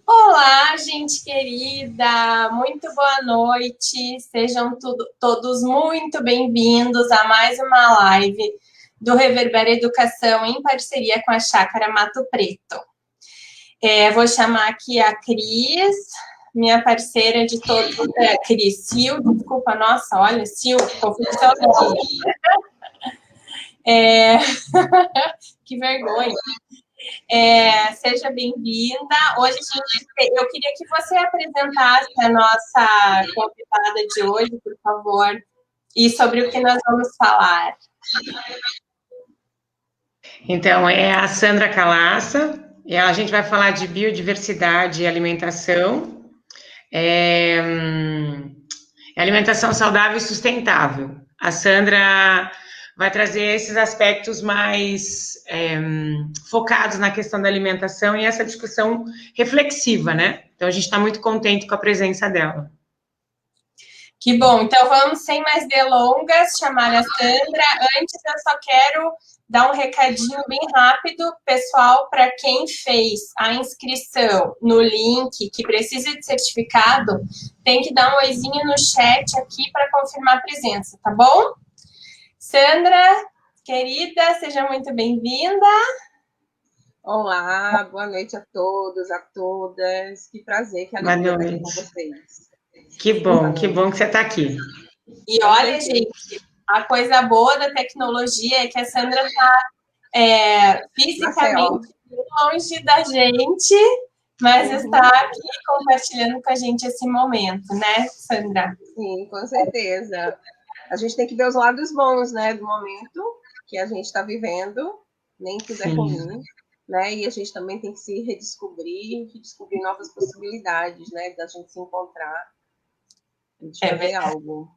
Olá, gente querida, muito boa noite, sejam todos muito bem-vindos a mais uma live do Reverbera Educação em parceria com a Chácara Mato Preto. Vou chamar aqui a Cris, minha parceira de todos, Sil, desculpa, nossa, olha, Sil, confusão. Que vergonha. Seja bem-vinda. Hoje eu queria que você apresentasse a nossa convidada de hoje, por favor, e sobre o que nós vamos falar. Então, é a Sandra Calaça, e a gente vai falar de biodiversidade e alimentação, alimentação saudável e sustentável. A Sandra vai trazer esses aspectos mais focados na questão da alimentação e essa discussão reflexiva, né? Então, a gente está muito contente com a presença dela. Que bom. Então, vamos, sem mais delongas, chamar a Sandra. Antes, eu só quero dar um recadinho bem rápido, pessoal, para quem fez a inscrição no link, que precisa de certificado, tem que dar um oizinho no chat aqui para confirmar a presença, tá bom? Sandra, querida, seja muito bem-vinda. Olá, boa noite a todos, a todas. Que prazer, que alegria estar aqui com vocês. Que bom que você está aqui. E olha, gente, a coisa boa da tecnologia é que a Sandra está fisicamente longe da gente, mas está aqui compartilhando com a gente esse momento, né, Sandra? Sim, com certeza. A gente tem que ver os lados bons, né, do momento que a gente está vivendo. Nem tudo é ruim, né? E a gente também tem que se redescobrir novas possibilidades, né, da gente se encontrar. A gente vai ver algo.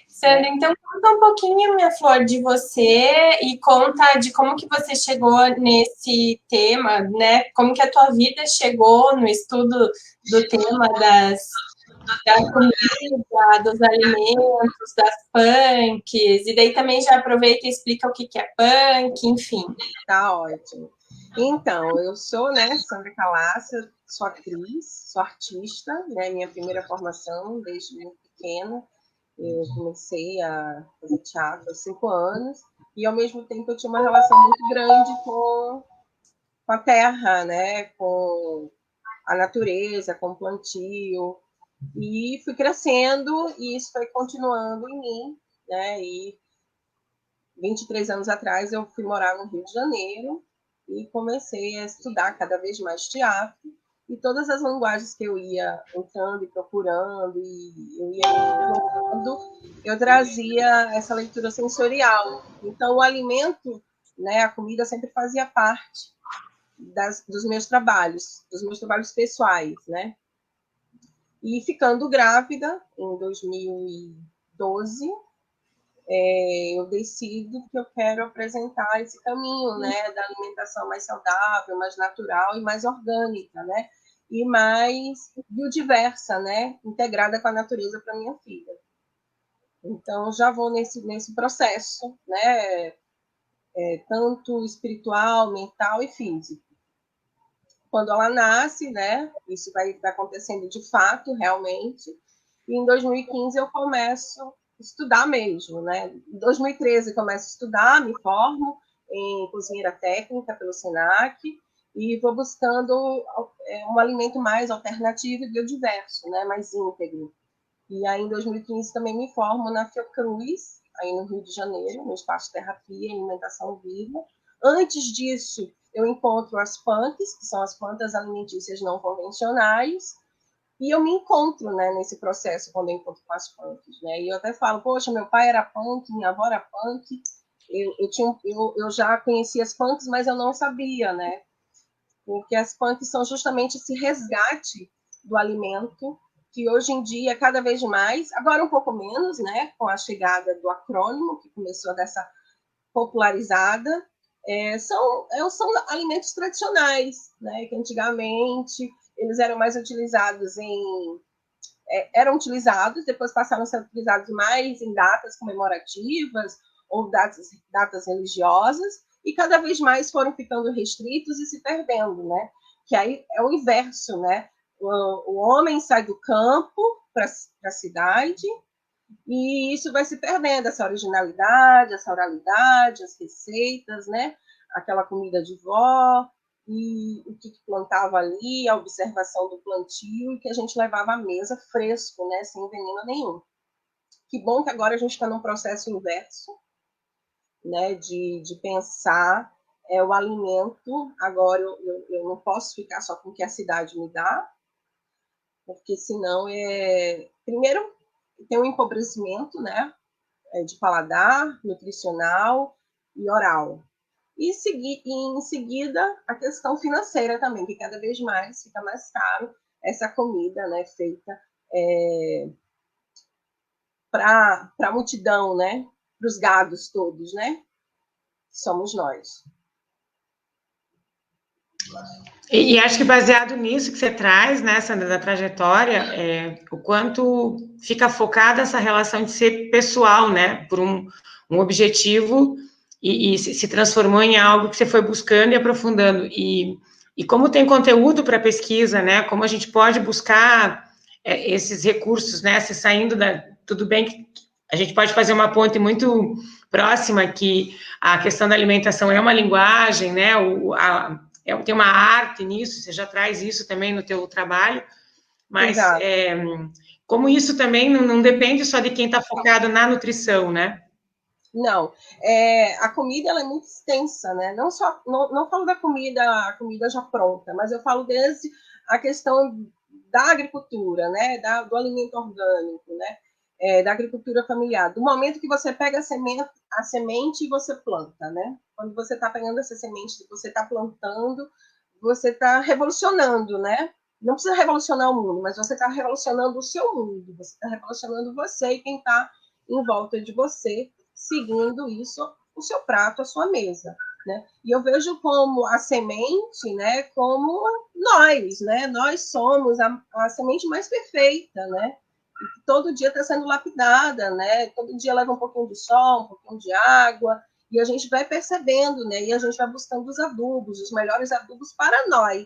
Sandra, então conta um pouquinho, minha flor, de você e conta de como que você chegou nesse tema, né? Como que a tua vida chegou no estudo do tema da comida, dos alimentos, das punks, e daí também já aproveita e explica o que é punk, enfim. Tá ótimo. Então, eu sou, né, Sandra Calaça, sou atriz, sou artista, né, minha primeira formação desde muito pequena. Eu comecei a fazer teatro há 5 anos e, ao mesmo tempo, eu tinha uma relação muito grande com a terra, né? Com a natureza, com o plantio. E fui crescendo e isso foi continuando em mim, né? E 23 anos atrás eu fui morar no Rio de Janeiro e comecei a estudar cada vez mais teatro. E todas as linguagens que eu ia entrando e procurando, e eu ia encontrando, eu trazia essa leitura sensorial. Então, o alimento, né, a comida sempre fazia parte dos meus trabalhos pessoais, né? E ficando grávida, em 2012, eu decido que eu quero apresentar esse caminho, né, da alimentação mais saudável, mais natural e mais orgânica, né? E mais biodiversa, né? Integrada com a natureza para minha filha. Então, já vou nesse processo, né? Tanto espiritual, mental e físico. Quando ela nasce, né? Isso vai acontecendo de fato, realmente. E em 2015 eu começo a estudar mesmo, né? Em 2013 começo a estudar, me formo em cozinheira técnica pelo SENAC, e vou buscando um alimento mais alternativo e biodiverso, né, mais íntegro. E aí, em 2015, também me formo na Fiocruz, aí no Rio de Janeiro, no Espaço Terapia e Alimentação Viva. Antes disso, eu encontro as punks, que são as plantas alimentícias não convencionais, e eu me encontro, né, nesse processo quando eu encontro com as punks, né? E eu até falo, poxa, meu pai era punk, minha avó era punk, eu já conhecia as punks, mas eu não sabia, né? Porque as punks são justamente esse resgate do alimento, que hoje em dia, cada vez mais, agora um pouco menos, né, com a chegada do acrônimo, que começou dessa popularizada, são alimentos tradicionais, né, que antigamente eles eram mais utilizados eram utilizados, depois passaram a ser utilizados mais em datas comemorativas ou datas religiosas, e cada vez mais foram ficando restritos e se perdendo, né? que aí é o inverso, né? O homem sai do campo para a cidade, e isso vai se perdendo, essa originalidade, essa oralidade, as receitas, né? Aquela comida de vó, e o que plantava ali, a observação do plantio, e que a gente levava à mesa fresco, né? Sem veneno nenhum. Que bom que agora a gente está num processo inverso, né? De pensar o alimento. Agora eu não posso ficar só com o que a cidade me dá, porque senão primeiro tem um empobrecimento, né, de paladar, nutricional e oral. E em seguida a questão financeira também, que cada vez mais fica mais caro essa comida, né, feita para a multidão, né, para os gados todos, né, somos nós. E acho que baseado nisso que você traz, né, Sandra, da trajetória, o quanto fica focada essa relação de ser pessoal, né, por um objetivo e se transformou em algo que você foi buscando e aprofundando. E como tem conteúdo para pesquisa, né, como a gente pode buscar esses recursos, né, se saindo tudo bem que a gente pode fazer uma ponte muito próxima que a questão da alimentação é uma linguagem, né, tem uma arte nisso, você já traz isso também no teu trabalho, mas como isso também não depende só de quem está focado na nutrição, né? Não, a comida ela é muito extensa, né? Não falo da comida, a comida já pronta, mas eu falo desde a questão da agricultura, né? Do alimento orgânico, né? Da agricultura familiar. Do momento que você pega a semente e você planta, né? Quando você está pegando essa semente, você está plantando, você está revolucionando, né? Não precisa revolucionar o mundo, mas você está revolucionando o seu mundo, você está revolucionando você e quem está em volta de você, seguindo isso, o seu prato, a sua mesa, né? E eu vejo como a semente, né, como nós, né? Nós somos a semente mais perfeita, né? E que todo dia está sendo lapidada, né? Todo dia leva um pouquinho de sol, um pouquinho de água, e a gente vai percebendo, né? E a gente vai buscando os adubos, os melhores adubos para nós,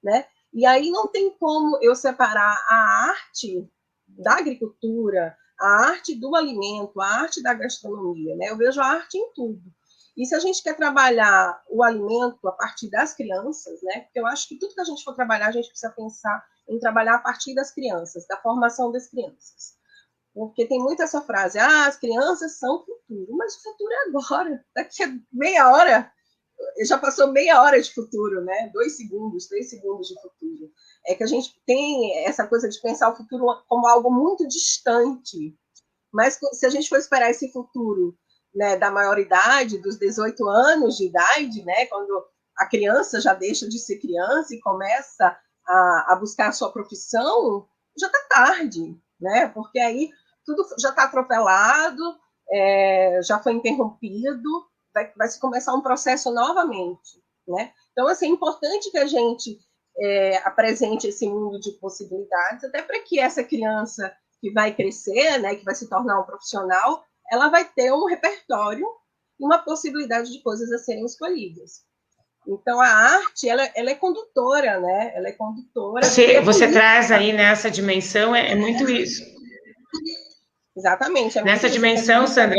né? E aí não tem como eu separar a arte da agricultura, a arte do alimento, a arte da gastronomia, né? Eu vejo a arte em tudo. E se a gente quer trabalhar o alimento a partir das crianças, né? Porque eu acho que tudo que a gente for trabalhar, a gente precisa pensar em trabalhar a partir das crianças, da formação das crianças. Porque tem muito essa frase, as crianças são o futuro, mas o futuro é agora, daqui a meia hora, já passou meia hora de futuro, né? 2 segundos, 3 segundos de futuro. É que a gente tem essa coisa de pensar o futuro como algo muito distante. Mas se a gente for esperar esse futuro, né, da maioridade, dos 18 anos de idade, né, quando a criança já deixa de ser criança e começa a buscar a sua profissão, já está tarde, né? Porque aí tudo já está atropelado, já foi interrompido, vai se começar um processo novamente, né? Então, assim, é importante que a gente apresente esse mundo de possibilidades, até para que essa criança que vai crescer, né, que vai se tornar um profissional, ela vai ter um repertório e uma possibilidade de coisas a serem escolhidas. Então, a arte, ela é condutora, né? Ela é condutora. Você traz aí nessa dimensão, é muito isso. Exatamente. Nessa dimensão, Sandra,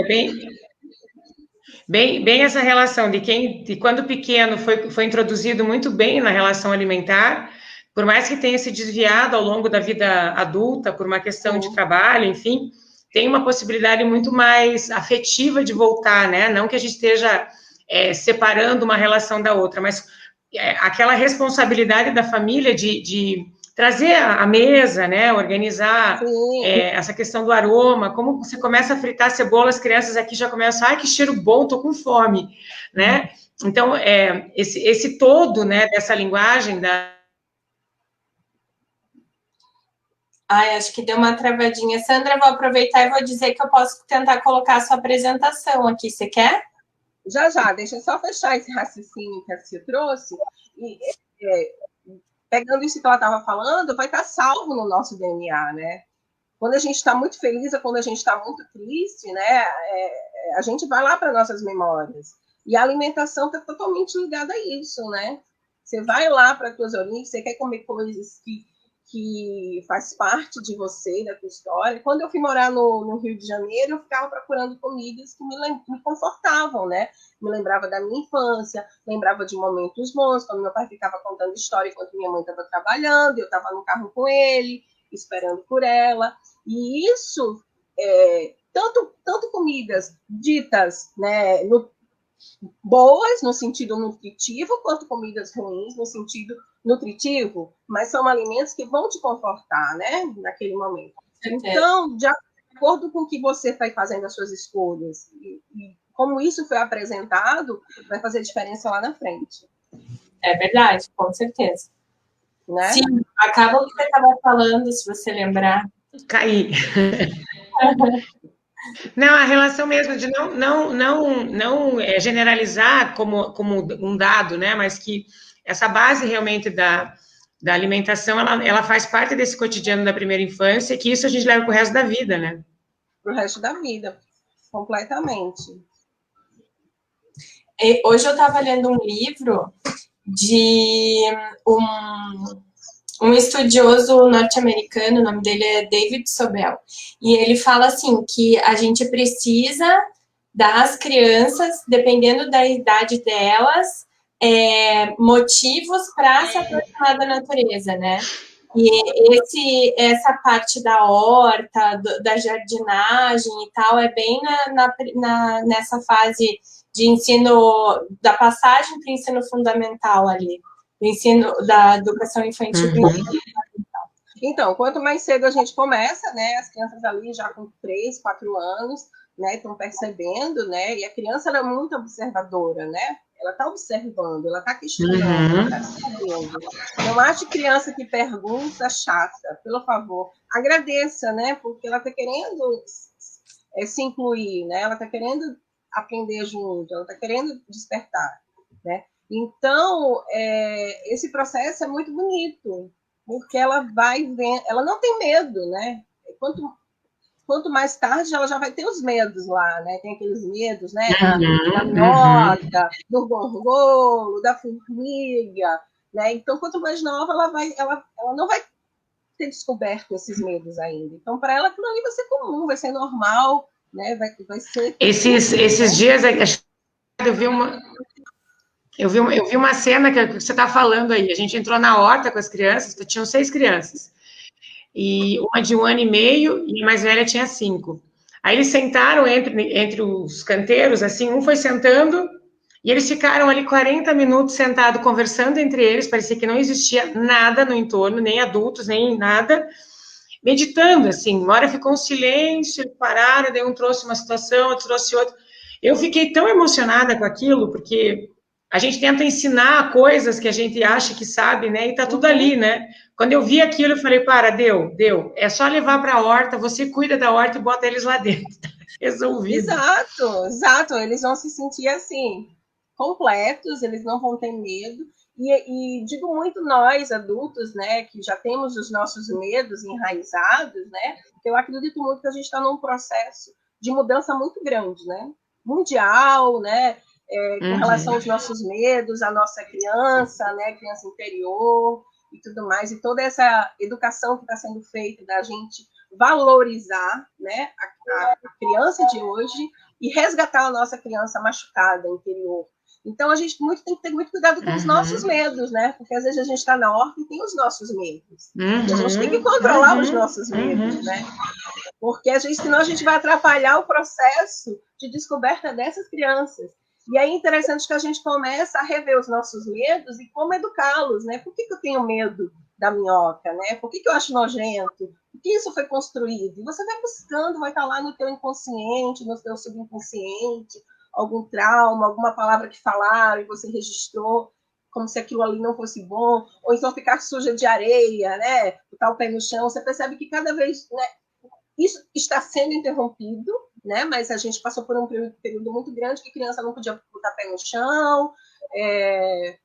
bem essa relação de quando pequeno foi introduzido muito bem na relação alimentar, por mais que tenha se desviado ao longo da vida adulta, por uma questão de trabalho, enfim, tem uma possibilidade muito mais afetiva de voltar, né? Não que a gente esteja separando uma relação da outra, mas aquela responsabilidade da família de trazer a mesa, né? Organizar essa questão do aroma, como você começa a fritar cebola, as crianças aqui já começam, que cheiro bom, tô com fome, né? Então, esse todo, né, dessa linguagem da... Acho que deu uma travadinha. Sandra, vou aproveitar e vou dizer que eu posso tentar colocar a sua apresentação aqui. Você quer? Já. Deixa eu só fechar esse raciocínio que a Cia trouxe. E, pegando isso que ela estava falando, vai estar salvo no nosso DNA, né? Quando a gente está muito feliz ou quando a gente está muito triste, né? A gente vai lá para nossas memórias. E a alimentação está totalmente ligada a isso, né? Você vai lá para as tuas origens, você quer comer coisas que faz parte de você, da tua história. Quando eu fui morar no Rio de Janeiro, eu ficava procurando comidas que me confortavam, né? Me lembrava da minha infância, lembrava de momentos bons, quando meu pai ficava contando história enquanto minha mãe estava trabalhando, eu estava no carro com ele, esperando por ela. E isso, tanto comidas ditas, né, boas no sentido nutritivo, quanto comidas ruins no sentido nutritivo, mas são alimentos que vão te confortar, né, naquele momento. Então, de acordo com o que você vai fazendo as suas escolhas e como isso foi apresentado, vai fazer diferença lá na frente. É verdade, com certeza. Né? Sim, acaba o que você estava falando, se você lembrar. Caí. Não, a relação mesmo de não generalizar como um dado, né? Mas que essa base realmente da alimentação, ela faz parte desse cotidiano da primeira infância, que isso a gente leva para o resto da vida, né? Para o resto da vida, completamente. Hoje eu estava lendo um livro de um estudioso norte-americano, o nome dele é David Sobel, e ele fala assim, que a gente precisa dar às crianças, dependendo da idade delas, motivos para se aproximar da natureza, né? E essa parte da horta, da jardinagem e tal, é bem nessa fase de ensino, da passagem para o ensino fundamental ali, do ensino da educação infantil. Então, quanto mais cedo a gente começa, né, as crianças ali já com 3, 4 anos, né, estão percebendo, né, e a criança ela é muito observadora, né, ela está observando, ela está questionando, ela está sabendo. Não ache criança que pergunta chata, pelo favor, agradeça, né, porque ela está querendo se incluir, né, ela está querendo aprender junto, ela está querendo despertar, né. Então, esse processo é muito bonito, porque ela vai vendo, ela não tem medo, né? Quanto mais tarde ela já vai ter os medos lá, né? Tem aqueles medos, né? Da minhoca, do gorgolo, da formiga, né? Então, quanto mais nova ela não vai ter descoberto esses medos ainda. Então, para ela aquilo ali vai ser comum, vai ser normal, né? Vai ser. Esses dias eu vi uma cena que você está falando aí. A gente entrou na horta com as crianças, tinham 6 crianças. E uma de 1 ano e meio, e a mais velha tinha 5. Aí eles sentaram entre os canteiros, assim, um foi sentando, e eles ficaram ali 40 minutos sentados, conversando entre eles, parecia que não existia nada no entorno, nem adultos, nem nada, meditando, assim. Uma hora ficou um silêncio, pararam, daí um trouxe uma situação, outro trouxe outra. Eu fiquei tão emocionada com aquilo, porque a gente tenta ensinar coisas que a gente acha que sabe, né? E tá tudo ali, né? Quando eu vi aquilo, eu falei, deu. É só levar para a horta, você cuida da horta e bota eles lá dentro. Resolvido. Exato. Eles vão se sentir assim, completos, eles não vão ter medo. E digo muito nós, adultos, né, que já temos os nossos medos enraizados, né? Porque eu acredito muito que a gente está num processo de mudança muito grande, né? Mundial, né? Com relação aos nossos medos, a nossa criança, né? Criança interior e tudo mais, e toda essa educação que está sendo feita da gente valorizar, né, a criança de hoje e resgatar a nossa criança machucada interior. Então a gente tem que ter muito cuidado com os nossos medos, né? Porque às vezes a gente está na horta e tem os nossos medos. E a gente tem que controlar os nossos medos, né? Porque senão a gente vai atrapalhar o processo de descoberta dessas crianças. E aí é interessante que a gente começa a rever os nossos medos e como educá-los, né? Por que eu tenho medo da minhoca, né? Por que eu acho nojento? Por que isso foi construído? E você vai buscando, vai estar lá no teu inconsciente, no teu subconsciente, algum trauma, alguma palavra que falaram e você registrou como se aquilo ali não fosse bom, ou então ficar suja de areia, né? Botar o pé no chão, você percebe que cada vez, né, isso está sendo interrompido, né? Mas a gente passou por um período muito grande que a criança não podia botar pé no chão,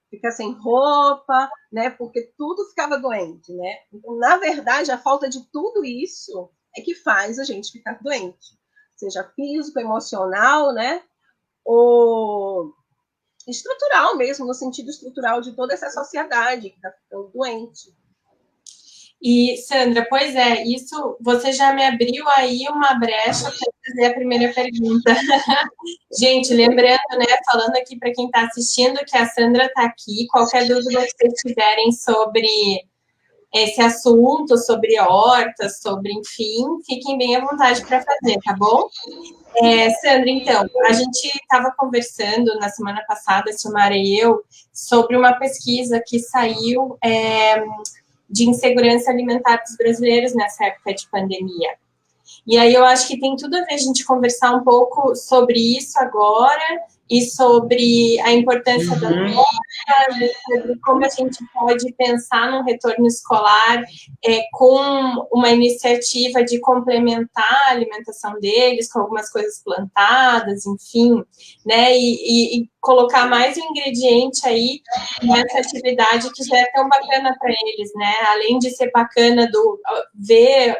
ficar sem roupa, né? Porque tudo ficava doente, né? Então, na verdade, a falta de tudo isso é que faz a gente ficar doente, seja físico, emocional, né? Ou estrutural mesmo, no sentido estrutural de toda essa sociedade que está ficando doente. E, Sandra, pois é, isso você já me abriu aí uma brecha para fazer a primeira pergunta. Gente, lembrando, né, falando aqui para quem está assistindo, que a Sandra está aqui. Qualquer dúvida que vocês tiverem sobre esse assunto, sobre hortas, sobre, enfim, fiquem bem à vontade para fazer, tá bom? Sandra, então, a gente estava conversando na semana passada, Silmara e eu, sobre uma pesquisa que saiu de insegurança alimentar dos brasileiros nessa época de pandemia. E aí eu acho que tem tudo a ver a gente conversar um pouco sobre isso agora e sobre a importância da nota, sobre como a gente pode pensar num retorno escolar com uma iniciativa de complementar a alimentação deles, com algumas coisas plantadas, enfim, né, e colocar mais um ingrediente aí nessa atividade que já é tão bacana para eles, né, além de ser bacana ver,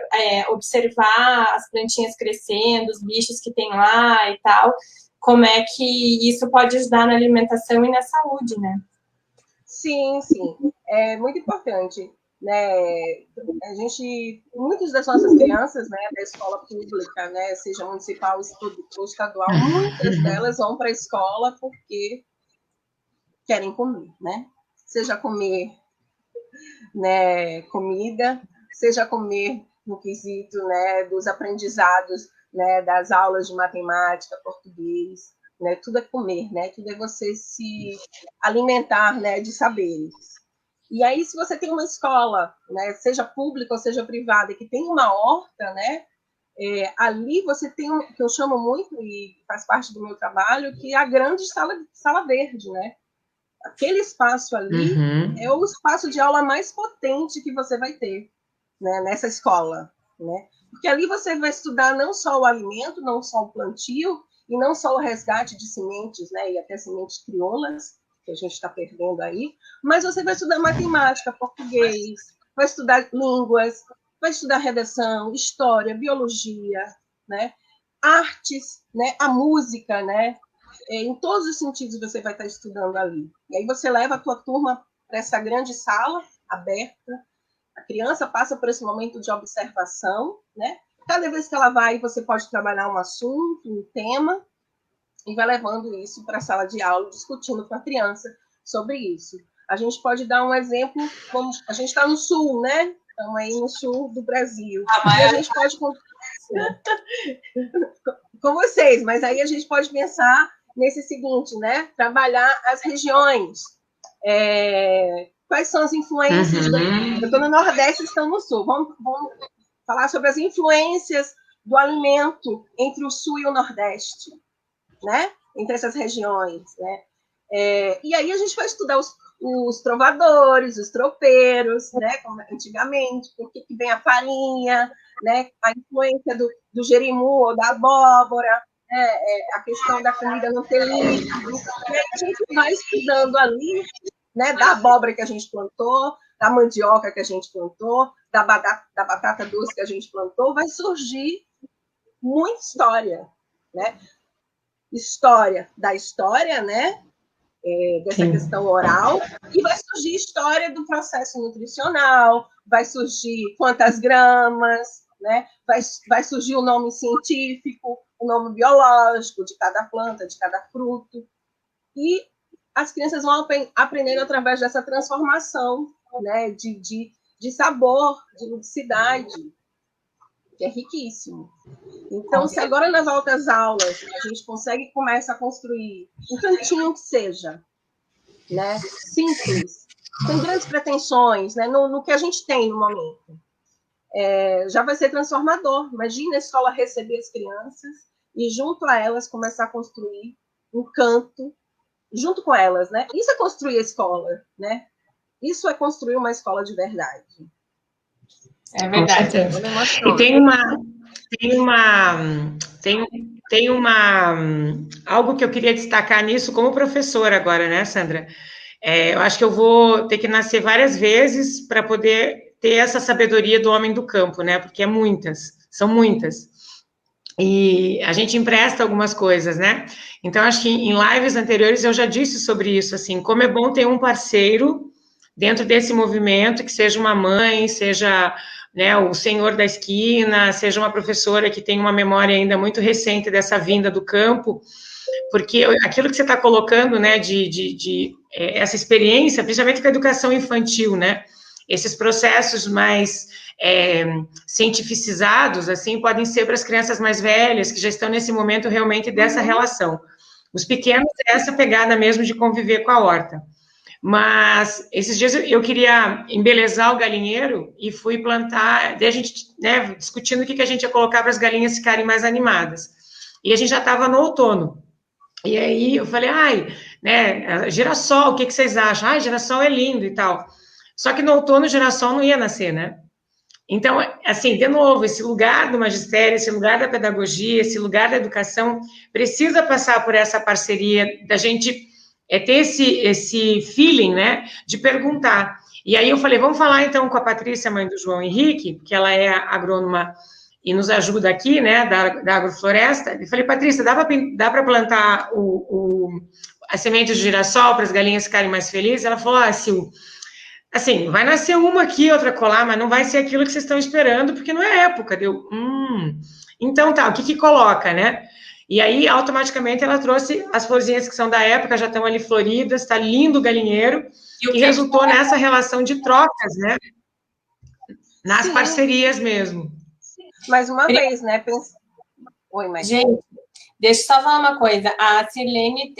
observar as plantinhas crescendo, os bichos que tem lá e tal, como é que isso pode ajudar na alimentação e na saúde, né? Sim, sim. É muito importante, né? A gente, muitas das nossas crianças, né, da escola pública, né, seja municipal ou estadual, muitas delas vão para a escola porque querem comer, né? Seja comer, né, comida, seja comer no quesito, né, dos aprendizados, né, das aulas de matemática, português, né, tudo é comer, né, tudo é você se alimentar, né, de saberes. E aí, se você tem uma escola, né, seja pública ou seja privada, que tem uma horta, né, ali você tem que eu chamo muito, e faz parte do meu trabalho, que é a grande sala verde, né? Aquele espaço ali é o espaço de aula mais potente que você vai ter, né, nessa escola, né? Porque ali você vai estudar não só o alimento, não só o plantio, e não só o resgate de sementes, né, e até sementes crioulas, que a gente está perdendo aí, mas você vai estudar matemática, português, vai estudar línguas, vai estudar redação, história, biologia, né, artes, né, a música, né, em todos os sentidos você vai estar estudando ali. E aí você leva a tua turma para essa grande sala aberta, a criança passa por esse momento de observação, né? Cada vez que ela vai, você pode trabalhar um assunto, um tema, e vai levando isso para a sala de aula, discutindo com a criança sobre isso. A gente pode dar um exemplo, como a gente está no sul, né? Estamos aí no sul do Brasil. E a gente pode com vocês, mas aí a gente pode pensar nesse seguinte, né? Trabalhar as regiões. Quais são as influências? Eu estou no Nordeste, estão no Sul. Vamos falar sobre as influências do alimento entre o Sul e o Nordeste, né? Entre essas regiões, né? E aí a gente vai estudar os trovadores, os tropeiros, né? Como antigamente, por que vem a farinha, né? A influência do jerimu ou da abóbora, a questão da comida não ter líquido. E aí a gente vai estudando ali, né, da abóbora que a gente plantou, da mandioca que a gente plantou, da batata doce que a gente plantou, vai surgir muita história, né? História da história, né? Dessa questão oral, e vai surgir história do processo nutricional, vai surgir quantas gramas, né? Vai surgir o nome científico, o nome biológico de cada planta, de cada fruto, e as crianças vão aprendendo através dessa transformação, né, de sabor, de ludicidade, que é riquíssimo. Então, se agora nas altas aulas a gente consegue começar a construir um cantinho que seja, né, simples, sem grandes pretensões, né, no que a gente tem no momento, já vai ser transformador. Imagina a escola receber as crianças e, junto a elas, começar a construir um canto junto com elas, né? Isso é construir a escola, né? Isso é construir uma escola de verdade. É verdade. E tem algo que eu queria destacar nisso como professora agora, né, Sandra? Eu acho que eu vou ter que nascer várias vezes para poder ter essa sabedoria do homem do campo, né? Porque são muitas. e a gente empresta algumas coisas, né? Então, acho que em lives anteriores eu já disse sobre isso, assim, como é bom ter um parceiro dentro desse movimento, que seja uma mãe, seja, né, o senhor da esquina, seja uma professora que tem uma memória ainda muito recente dessa vinda do campo, porque aquilo que você está colocando, né, essa experiência, principalmente com a educação infantil, né, esses processos mais cientificizados, assim, podem ser para as crianças mais velhas, que já estão nesse momento realmente dessa relação. Os pequenos, essa pegada mesmo de conviver com a horta. Mas esses dias eu queria embelezar o galinheiro e fui plantar, daí a gente, né, discutindo o que a gente ia colocar para as galinhas ficarem mais animadas. E a gente já estava no outono. E aí eu falei, ai, né, girassol, o que vocês acham? Ai, girassol é lindo e tal. Só que no outono o girassol não ia nascer, né? Então, assim, de novo, esse lugar do magistério, esse lugar da pedagogia, esse lugar da educação, precisa passar por essa parceria, da gente ter esse feeling, né, de perguntar. E aí eu falei, vamos falar então com a Patrícia, mãe do João Henrique, que ela é agrônoma e nos ajuda aqui, né, da agrofloresta. Eu falei, Patrícia, dá para plantar a semente de girassol para as galinhas ficarem mais felizes? Ela falou, Sil, assim, vai nascer uma aqui, outra colar, mas não vai ser aquilo que vocês estão esperando, porque não é época. Então tá, o que coloca, né? E aí, automaticamente, ela trouxe as florzinhas que são da época, já estão ali floridas, está lindo o galinheiro, que resultou nessa relação de trocas, né? Nas parcerias mesmo. Mais uma vez, né? Oi, Maria. Gente, deixa eu só falar uma coisa. A Sirlene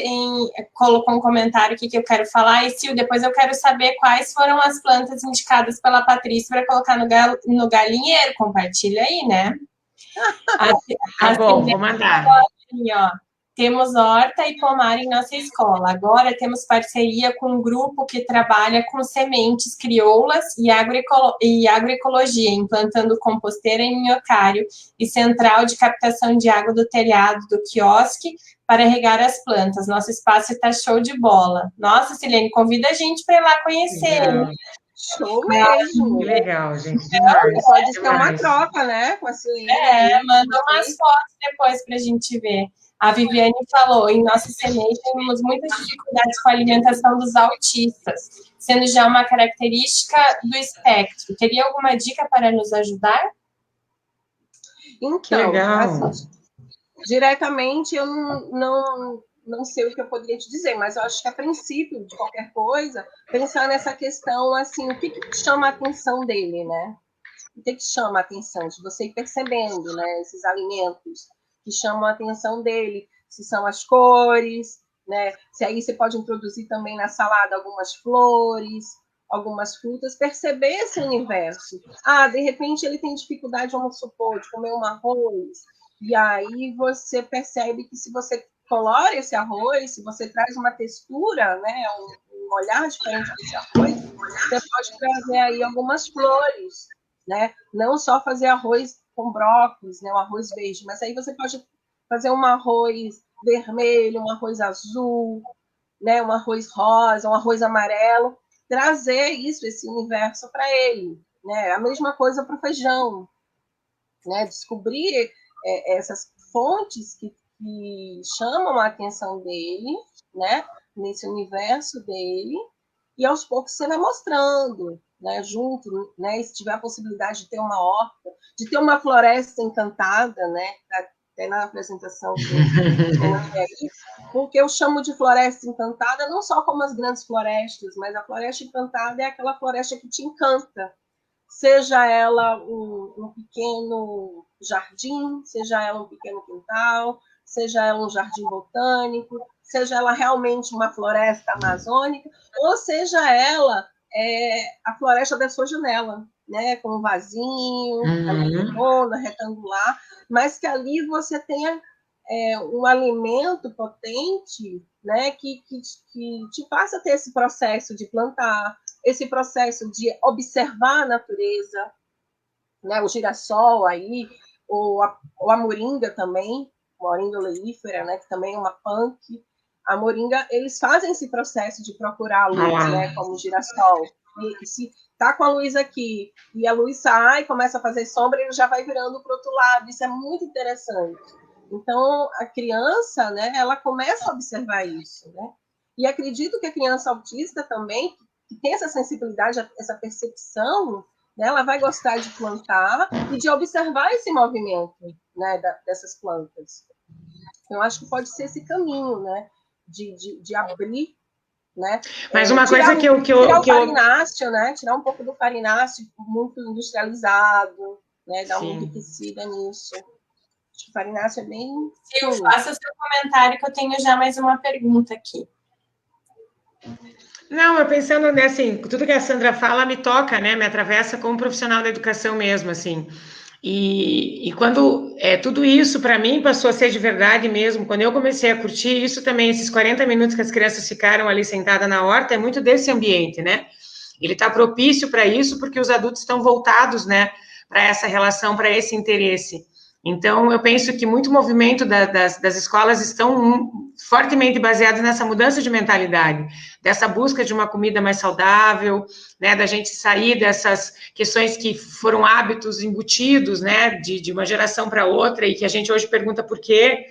colocou um comentário aqui que eu quero falar. E, Sil, depois eu quero saber quais foram as plantas indicadas pela Patrícia para colocar no galinheiro. Compartilha aí, né? Tá bom, vou mandar. Assim, ó, temos horta e pomar em nossa escola. Agora temos parceria com um grupo que trabalha com sementes crioulas e agroecologia, implantando composteira em minhocário e central de captação de água do telhado do quiosque para regar as plantas. Nosso espaço está show de bola. Nossa, Silene, convida a gente para ir lá conhecer. Show mesmo. Que legal, gente. Pode ser uma troca, né? Com a Silene. Manda umas fotos depois para a gente ver. A Viviane falou, em nossa semente temos muitas dificuldades com a alimentação dos autistas, sendo já uma característica do espectro. Teria alguma dica para nos ajudar? Então, assim, diretamente eu não sei o que eu poderia te dizer, mas eu acho que a princípio de qualquer coisa, pensar nessa questão, assim, o que chama a atenção dele, né? O que chama a atenção? De você ir percebendo, né? Esses alimentos que chamam a atenção dele, se são as cores, né? Se aí você pode introduzir também na salada algumas flores, algumas frutas, perceber esse universo. De repente ele tem dificuldade, vamos supor, de comer um arroz, e aí você percebe que se você colore esse arroz, se você traz uma textura, né, um olhar diferente desse arroz, você pode trazer aí algumas flores, né? Não só fazer arroz com brócolis, né, um arroz verde, mas aí você pode fazer um arroz vermelho, um arroz azul, né, um arroz rosa, um arroz amarelo, trazer isso, esse universo para ele, né? A mesma coisa para o feijão, né? Descobrir essas fontes que chamam a atenção dele, né? Nesse universo dele, e aos poucos você vai mostrando, né? Junto, né? Se tiver a possibilidade de ter uma horta, de ter uma floresta encantada, né? Até na apresentação porque eu chamo de floresta encantada não só como as grandes florestas, mas a floresta encantada é aquela floresta que te encanta, seja ela um pequeno jardim, seja ela um pequeno quintal, seja ela um jardim botânico, seja ela realmente uma floresta amazônica, ou seja ela a floresta da sua janela, né, com um vasinho, redonda, retangular, mas que ali você tenha um alimento potente, né, que te faça ter esse processo de plantar, esse processo de observar a natureza, né, o girassol aí, ou a moringa também, moringa oleífera, né, que também é uma punk. A moringa, eles fazem esse processo de procurar a luz, né, como o girassol. tá com a luz aqui e a luz sai, começa a fazer sombra, ele já vai virando para o outro lado. Isso é muito interessante. Então, a criança, né, ela começa a observar isso, né? E acredito que a criança autista também, que tem essa sensibilidade, essa percepção, né, ela vai gostar de plantar e de observar esse movimento, né, dessas plantas. Eu acho que pode ser esse caminho, né, de abrir, né? Mas uma coisa que eu... Tirar o farináceo, né? Tirar um pouco do farináceo muito industrializado, né? Dar uma enriquecida nisso. Acho que o farináceo é bem... Eu faço o seu comentário que eu tenho já mais uma pergunta aqui. Não, eu pensando, né, assim, tudo que a Sandra fala me toca, né, me atravessa como profissional da educação mesmo, assim. E quando tudo isso, para mim, passou a ser de verdade mesmo, quando eu comecei a curtir isso também, esses 40 minutos que as crianças ficaram ali sentadas na horta, é muito desse ambiente, né? Ele está propício para isso porque os adultos estão voltados, né, para essa relação, para esse interesse. Então, eu penso que muito movimento das escolas estão fortemente baseados nessa mudança de mentalidade, dessa busca de uma comida mais saudável, né, da gente sair dessas questões que foram hábitos embutidos, né, de uma geração para outra e que a gente hoje pergunta por quê,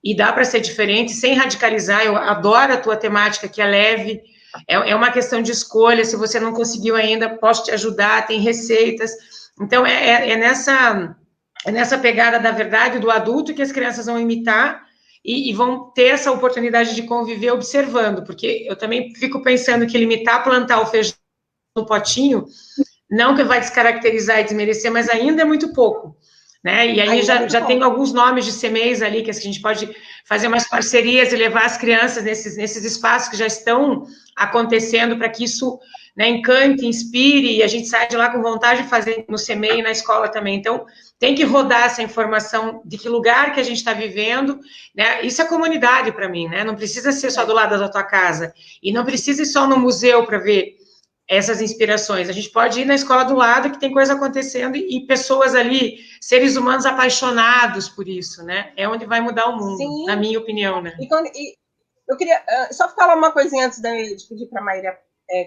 e dá para ser diferente, sem radicalizar. Eu adoro a tua temática, que é leve, é uma questão de escolha. Se você não conseguiu ainda, posso te ajudar, tem receitas. Então, é nessa pegada da verdade do adulto que as crianças vão imitar e vão ter essa oportunidade de conviver observando, porque eu também fico pensando que limitar a plantar o feijão no potinho, não que vai descaracterizar e desmerecer, mas ainda é muito pouco, né? E aí já tem alguns nomes de semeias ali que a gente pode fazer umas parcerias e levar as crianças nesses espaços que já estão acontecendo para que isso, né, encante, inspire, e a gente sai de lá com vontade de fazer no SEMEI e na escola também. Então, tem que rodar essa informação de que lugar que a gente está vivendo, né? Isso é comunidade para mim, né? Não precisa ser só do lado da tua casa, e não precisa ir só no museu para ver essas inspirações. A gente pode ir na escola do lado, que tem coisa acontecendo, e pessoas ali, seres humanos apaixonados por isso, né? É onde vai mudar o mundo, sim, na minha opinião, né? E eu queria só falar uma coisinha antes de pedir para a Maíra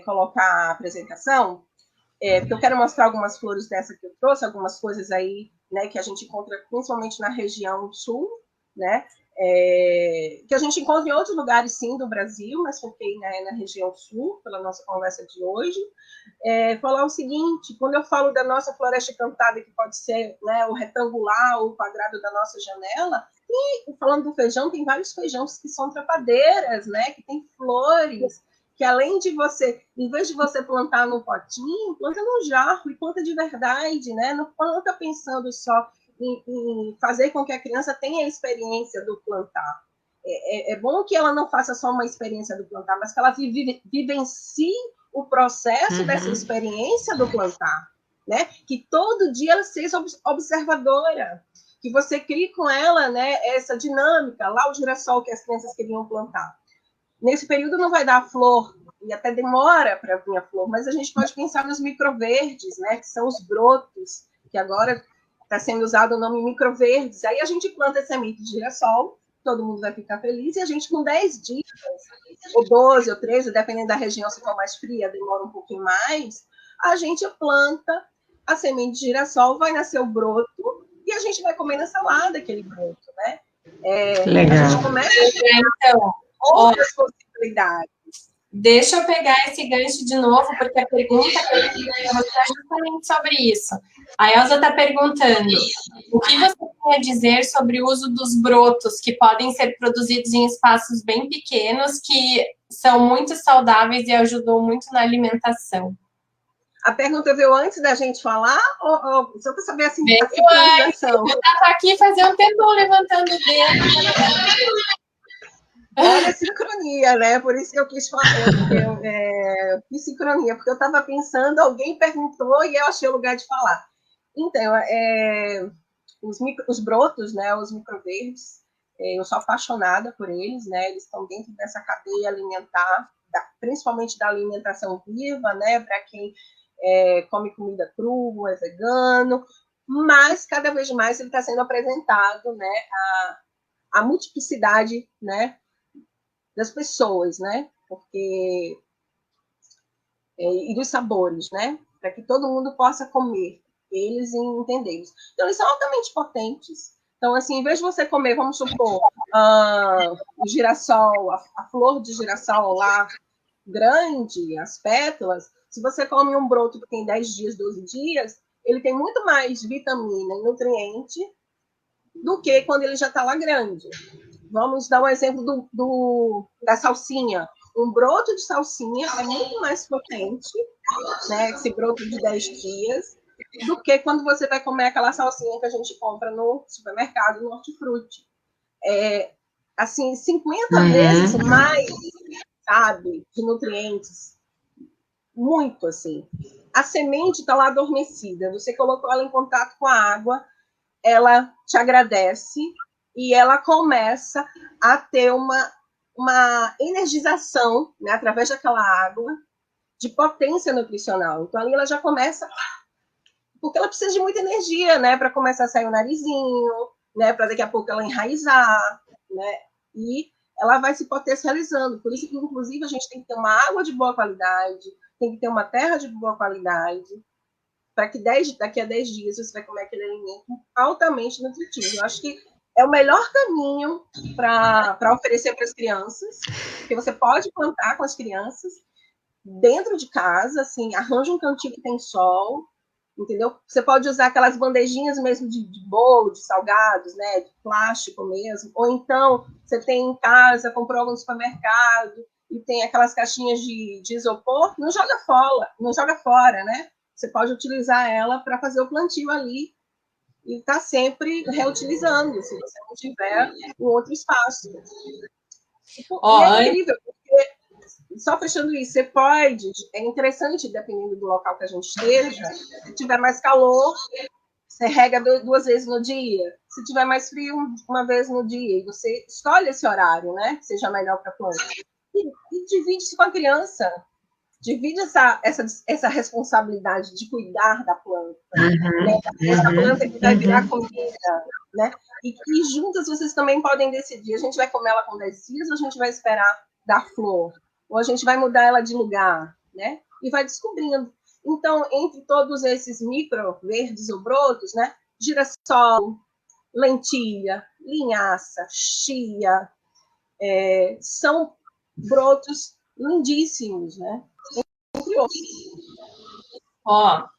colocar a apresentação, porque eu quero mostrar algumas flores dessa que eu trouxe, algumas coisas aí, né, que a gente encontra principalmente na região sul, né, que a gente encontra em outros lugares, sim, do Brasil, mas foquei, né, na região sul, pela nossa conversa de hoje. Falar o seguinte: quando eu falo da nossa floresta encantada, que pode ser, né, o retangular ou o quadrado da nossa janela, e falando do feijão, tem vários feijões que são trepadeiras, né, que tem flores, que além de você, em vez de você plantar no potinho, planta no jarro e planta de verdade, né? Não planta pensando só em fazer com que a criança tenha a experiência do plantar. É bom que ela não faça só uma experiência do plantar, mas que ela vivencie o processo dessa experiência do plantar, né? Que todo dia ela seja observadora, que você crie com ela, né, essa dinâmica, lá o girassol que as crianças queriam plantar. Nesse período não vai dar flor, e até demora para vir a flor, mas a gente pode pensar nos microverdes, né, que são os brotos, que agora está sendo usado o nome microverdes. Aí a gente planta a semente de girassol, todo mundo vai ficar feliz, e a gente com 10 dias, ou 12, ou 13, dependendo da região, se for mais fria, demora um pouquinho mais, a gente planta a semente de girassol, vai nascer o broto, e a gente vai comer na salada aquele broto, né? Legal. A gente começa a então, outras possibilidades. Deixa eu pegar esse gancho de novo, porque a pergunta que eu fiz é justamente sobre isso. A Elza está perguntando: o que você tem a dizer sobre o uso dos brotos, que podem ser produzidos em espaços bem pequenos, que são muito saudáveis e ajudam muito na alimentação? A pergunta veio antes da gente falar, ou só para saber assim, a sincronização? Eu estava aqui fazendo um tempão levantando o dedo. Olha a sincronia, né? Por isso que eu quis falar, que sincronia, porque eu estava pensando, alguém perguntou e eu achei o lugar de falar. Então, os brotos, né, os microverdes, eu sou apaixonada por eles, né? Eles estão dentro dessa cadeia alimentar, principalmente da alimentação viva, né? Para quem come comida crua, é vegano, mas cada vez mais ele está sendo apresentado, né? A multiplicidade, né, das pessoas, né? Porque e dos sabores, né? para que todo mundo possa comer eles e entendê-los. Então, eles são altamente potentes. Então, assim, em vez de você comer, vamos supor, o girassol, a flor de girassol lá, grande, as pétalas, se você come um broto que tem 10 dias, 12 dias, ele tem muito mais vitamina e nutriente do que quando ele já está lá grande. Vamos dar um exemplo da salsinha. Um broto de salsinha é muito mais potente, né, esse broto de 10 dias, do que quando você vai comer aquela salsinha que a gente compra no supermercado, no hortifruti. Assim, 50 vezes mais, sabe, de nutrientes. Muito, assim. A semente está lá adormecida, você colocou ela em contato com a água, ela te agradece e ela começa a ter uma energização, né, através daquela água, de potência nutricional. Então, ali ela já começa, porque ela precisa de muita energia, né, para começar a sair o narizinho, né, para daqui a pouco ela enraizar, né, e ela vai se potencializando. Por isso que, inclusive, a gente tem que ter uma água de boa qualidade, tem que ter uma terra de boa qualidade, para que daqui a 10 dias você vai comer aquele alimento altamente nutritivo. Eu acho que é o melhor caminho para oferecer para as crianças, porque você pode plantar com as crianças dentro de casa, assim, arranja um cantinho que tem sol, entendeu? Você pode usar aquelas bandejinhas mesmo de bolo, de salgados, né, de plástico mesmo, ou então você tem em casa, comprou algo no supermercado e tem aquelas caixinhas de isopor, não joga fora, né? Você pode utilizar ela para fazer o plantio ali e tá sempre reutilizando, se você não tiver um outro espaço. E é incrível, porque, só fechando isso, você pode, é interessante, dependendo do local que a gente esteja, se tiver mais calor, você rega 2 vezes no dia, se tiver mais frio, uma vez no dia, e você escolhe esse horário, né, que seja melhor para a planta. E divide isso com a criança, divide essa responsabilidade de cuidar da planta, né? Essa planta que vai virar comida, né? E juntas vocês também podem decidir, a gente vai comer ela com 10 dias ou a gente vai esperar dar flor? Ou a gente vai mudar ela de lugar, né? E vai descobrindo. Então, entre todos esses micro verdes ou brotos, né? Girassol, lentilha, linhaça, chia, são brotos lindíssimos, né?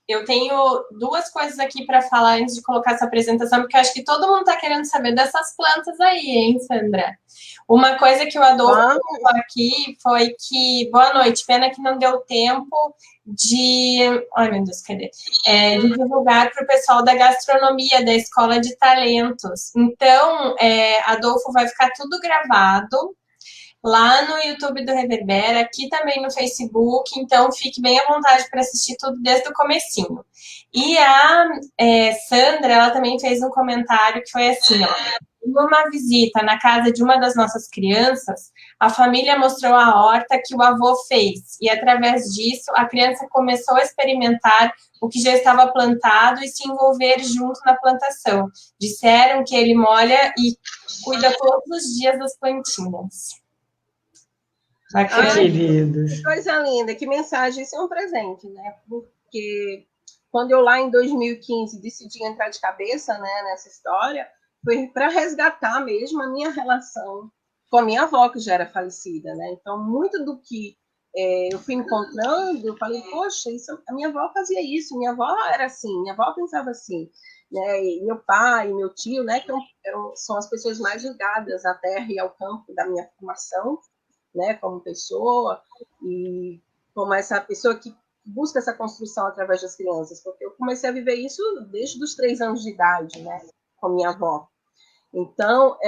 Eu tenho 2 coisas aqui para falar antes de colocar essa apresentação, porque eu acho que todo mundo está querendo saber dessas plantas aí, hein, Sandra? Uma coisa que o Adolfo falou aqui foi que, boa noite, pena que não deu tempo de... Ai, meu Deus, cadê? De divulgar para o pessoal da gastronomia, da Escola de Talentos. Então, Adolfo, vai ficar tudo gravado lá no YouTube do Reverbera, aqui também no Facebook, então fique bem à vontade para assistir tudo desde o comecinho. E a Sandra, ela também fez um comentário que foi assim, ó, numa visita na casa de uma das nossas crianças, a família mostrou a horta que o avô fez, e através disso, a criança começou a experimentar o que já estava plantado e se envolver junto na plantação. Disseram que ele molha e cuida todos os dias das plantinhas. Que coisa linda, que mensagem, isso é um presente, né? Porque quando eu lá em 2015 decidi entrar de cabeça, né, nessa história, foi para resgatar mesmo a minha relação com a minha avó, que já era falecida, né? Então, muito do que eu fui encontrando, eu falei, poxa, a minha avó fazia isso, minha avó era assim, minha avó pensava assim, né? E meu pai, meu tio, né, que são as pessoas mais ligadas à terra e ao campo da minha formação, né, como pessoa, e como essa pessoa que busca essa construção através das crianças, porque eu comecei a viver isso desde os 3 anos de idade, né, com minha avó. Então,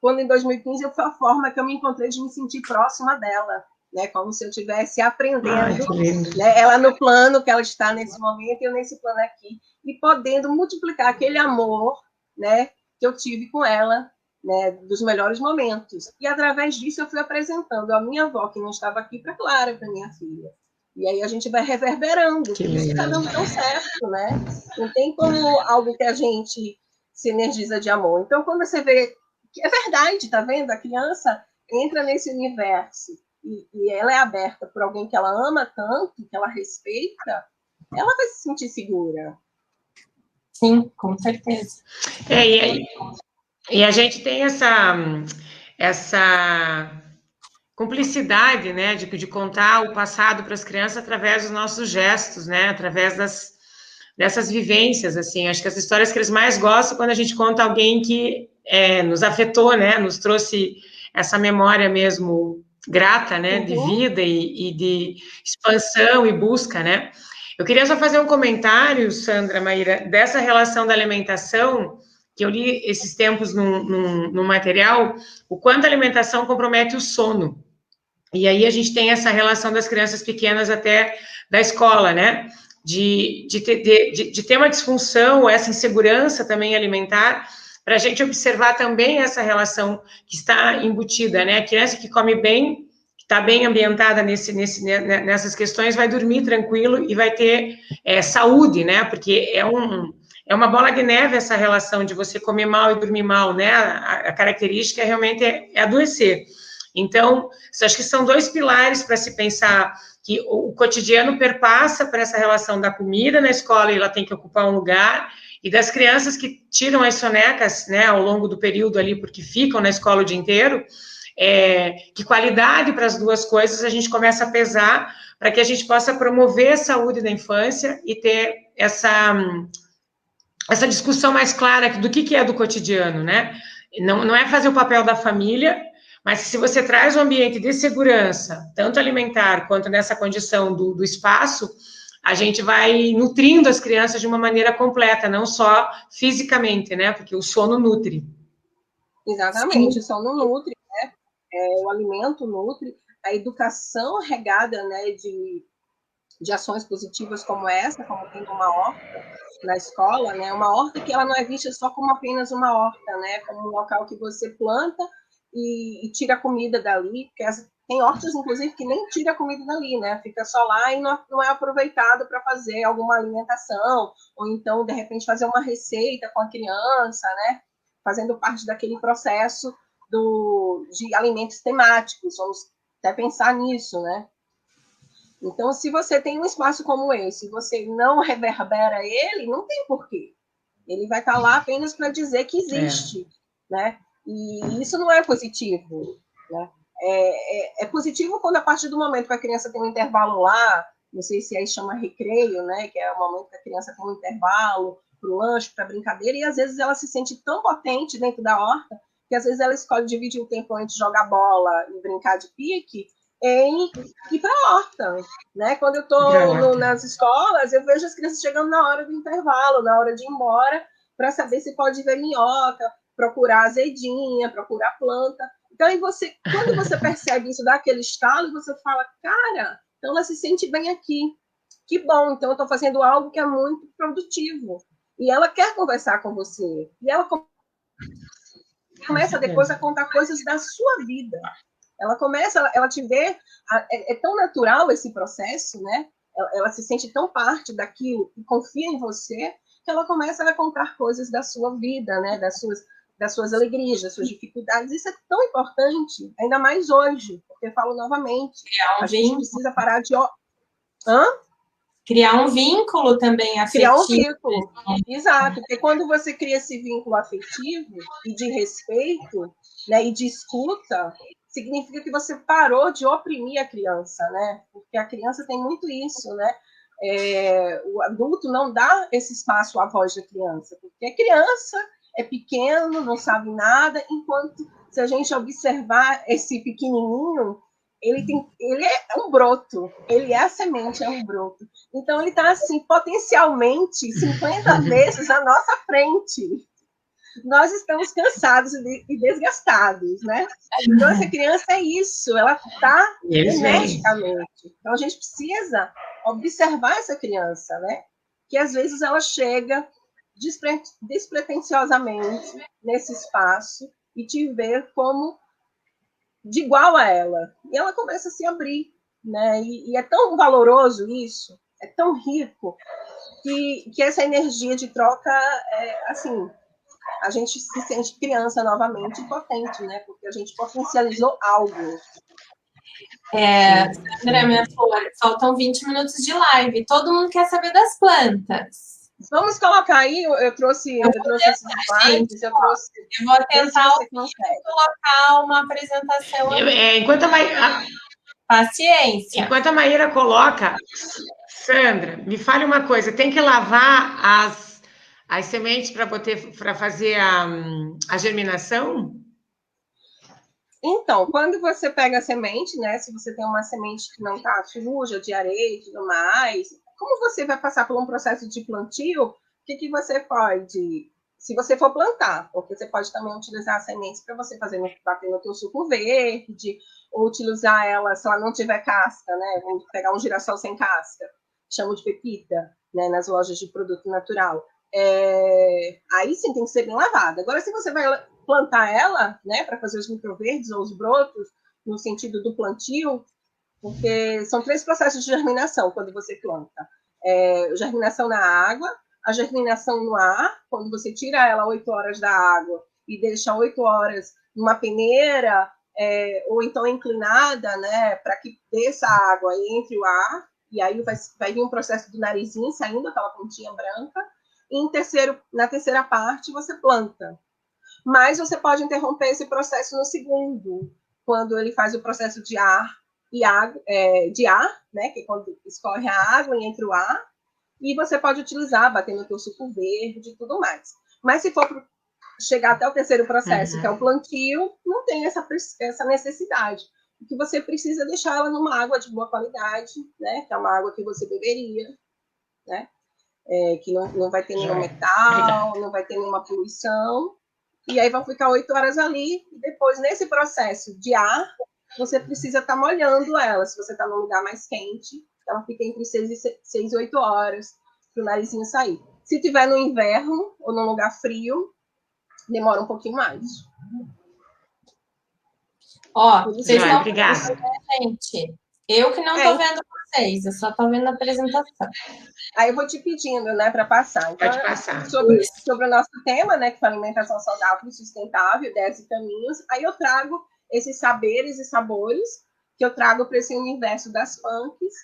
quando em 2015 foi a forma que eu me encontrei de me sentir próxima dela, né, como se eu estivesse aprendendo, né, ela no plano que ela está nesse momento, e eu nesse plano aqui, e podendo multiplicar aquele amor, né, que eu tive com ela, né, dos melhores momentos. E, através disso, eu fui apresentando a minha avó, que não estava aqui, para Clara, para minha filha. E aí a gente vai reverberando. Isso está dando tão certo, né? Não tem como algo que a gente se energiza de amor. Então, quando você vê... É verdade, tá vendo? A criança entra nesse universo e ela é aberta por alguém que ela ama tanto, que ela respeita, ela vai se sentir segura. Sim, com certeza. E a gente tem essa cumplicidade, né, de contar o passado para as crianças através dos nossos gestos, né, através dessas vivências, assim. Acho que as histórias que eles mais gostam quando a gente conta alguém que nos afetou, né, nos trouxe essa memória mesmo grata, né, de vida e de expansão e busca, né. Eu queria só fazer um comentário, Sandra, Maíra, dessa relação da alimentação, que eu li esses tempos num material, o quanto a alimentação compromete o sono. E aí a gente tem essa relação das crianças pequenas até da escola, né? De ter uma disfunção, essa insegurança também alimentar, para a gente observar também essa relação que está embutida, né? A criança que come bem, que está bem ambientada nessas questões, vai dormir tranquilo e vai ter saúde, né? Porque é uma bola de neve essa relação de você comer mal e dormir mal, né? A característica realmente é adoecer. Então, acho que são dois pilares para se pensar que o cotidiano perpassa para essa relação da comida na escola e ela tem que ocupar um lugar, e das crianças que tiram as sonecas, né, ao longo do período ali, porque ficam na escola o dia inteiro, que qualidade para as duas coisas a gente começa a pesar para que a gente possa promover a saúde da infância e ter essa discussão mais clara do que é do cotidiano, né? Não é fazer o papel da família, mas se você traz um ambiente de segurança, tanto alimentar quanto nessa condição do espaço, a gente vai nutrindo as crianças de uma maneira completa, não só fisicamente, né? Porque o sono nutre. Exatamente, o sono nutre, né? O alimento nutre, a educação regada, né, de ações positivas como essa, como tem uma horta na escola, né? Uma horta que ela não é vista só como apenas uma horta, né? Como um local que você planta e tira a comida dali, porque tem hortas, inclusive, que nem tira a comida dali, né? Fica só lá e não é aproveitado para fazer alguma alimentação, ou então, de repente, fazer uma receita com a criança, né? Fazendo parte daquele processo de alimentos temáticos. Vamos até pensar nisso, né? Então, se você tem um espaço como esse, você não reverbera ele, não tem porquê. Ele vai estar lá apenas para dizer que existe, né? E isso não é positivo, né? É positivo quando, a partir do momento que a criança tem um intervalo lá, não sei se aí chama recreio, né? Que é o momento que a criança tem um intervalo para o lanche, para a brincadeira, e às vezes ela se sente tão potente dentro da horta que às vezes ela escolhe dividir o tempo entre jogar bola e brincar de pique em ir para a horta, né? Quando eu estou nas escolas, eu vejo as crianças chegando na hora do intervalo, na hora de ir embora, para saber se pode ver minhoca, procurar azedinha, procurar planta. Então, aí quando você percebe isso, dá aquele estalo, você fala, cara, então ela se sente bem aqui. Que bom, então eu estou fazendo algo que é muito produtivo. E ela quer conversar com você. E ela começa depois a contar coisas da sua vida. Ela te vê, é tão natural esse processo, né? Ela se sente tão parte daquilo e confia em você, que ela começa a contar coisas da sua vida, né? Das suas alegrias, das suas dificuldades. Isso é tão importante, ainda mais hoje, porque eu falo novamente, a gente precisa parar de... Criar um vínculo também afetivo. Criar um vínculo, exato. Porque quando você cria esse vínculo afetivo e de respeito, né, e de escuta, significa que você parou de oprimir a criança, né? Porque a criança tem muito isso, né? O adulto não dá esse espaço à voz da criança, porque a criança é pequeno, não sabe nada, enquanto se a gente observar esse pequenininho, ele é um broto, ele é a semente, é um broto. Então ele está assim, potencialmente 50 vezes à nossa frente. Nós estamos cansados e desgastados, né? Então, essa criança é isso, ela está energicamente. Então, a gente precisa observar essa criança, né? Que às vezes ela chega despretensiosamente nesse espaço e te vê como de igual a ela. E ela começa a se abrir, né? E é tão valoroso isso, é tão rico, que essa energia de troca assim, a gente se sente criança novamente e potente, né? Porque a gente potencializou algo. Sandra, minha flor, faltam 20 minutos de live. Todo mundo quer saber das plantas. Vamos colocar aí, eu trouxe esses slides, eu vou tentar colocar uma apresentação. Paciência. Enquanto a Maíra coloca, Sandra, me fale uma coisa, tem que lavar as sementes para fazer a germinação? Então, quando você pega a semente, né? Se você tem uma semente que não está suja, de areia e tudo mais, como você vai passar por um processo de plantio, o que você pode, se você for plantar, porque você pode também utilizar as sementes para você bater no teu suco verde, ou utilizar ela, se ela não tiver casca, né? Vamos pegar um girassol sem casca, chamo de pepita, né? Nas lojas de produto natural. Aí sim tem que ser bem lavada. Agora, se você vai plantar ela, né, para fazer os microverdes ou os brotos, no sentido do plantio, porque são 3 processos de germinação quando você planta. Germinação na água, a germinação no ar, quando você tira ela 8 horas da água e deixa 8 horas numa peneira, ou então inclinada, né, para que desça a água e entre o ar, e aí vai vir um processo do narizinho saindo aquela pontinha branca, e na terceira parte você planta. Mas você pode interromper esse processo no segundo, quando ele faz o processo de ar e água, né, que é quando escorre a água e entra o ar, e você pode utilizar, bater no teu suco verde e tudo mais. Mas se for chegar até o terceiro processo, que é o plantio, não tem essa necessidade. O que você precisa é deixar ela numa água de boa qualidade, né, que é uma água que você beberia, né, que não vai ter nenhum metal, não vai ter nenhuma poluição. E aí vão ficar 8 horas ali, e depois, nesse processo de ar, você precisa estar molhando ela. Se você está num lugar mais quente, ela fica entre 6 e 8 horas para o narizinho sair. Se tiver no inverno ou num lugar frio, demora um pouquinho mais. Vocês estão vendo, gente? Eu que não estou vendo vocês, eu só estou vendo a apresentação. Aí eu vou te pedindo, né, para passar. Então, pode passar. Sobre o nosso tema, né, que foi alimentação saudável e sustentável, 10 caminhos, aí eu trago esses saberes e sabores que eu trago para esse universo das punks,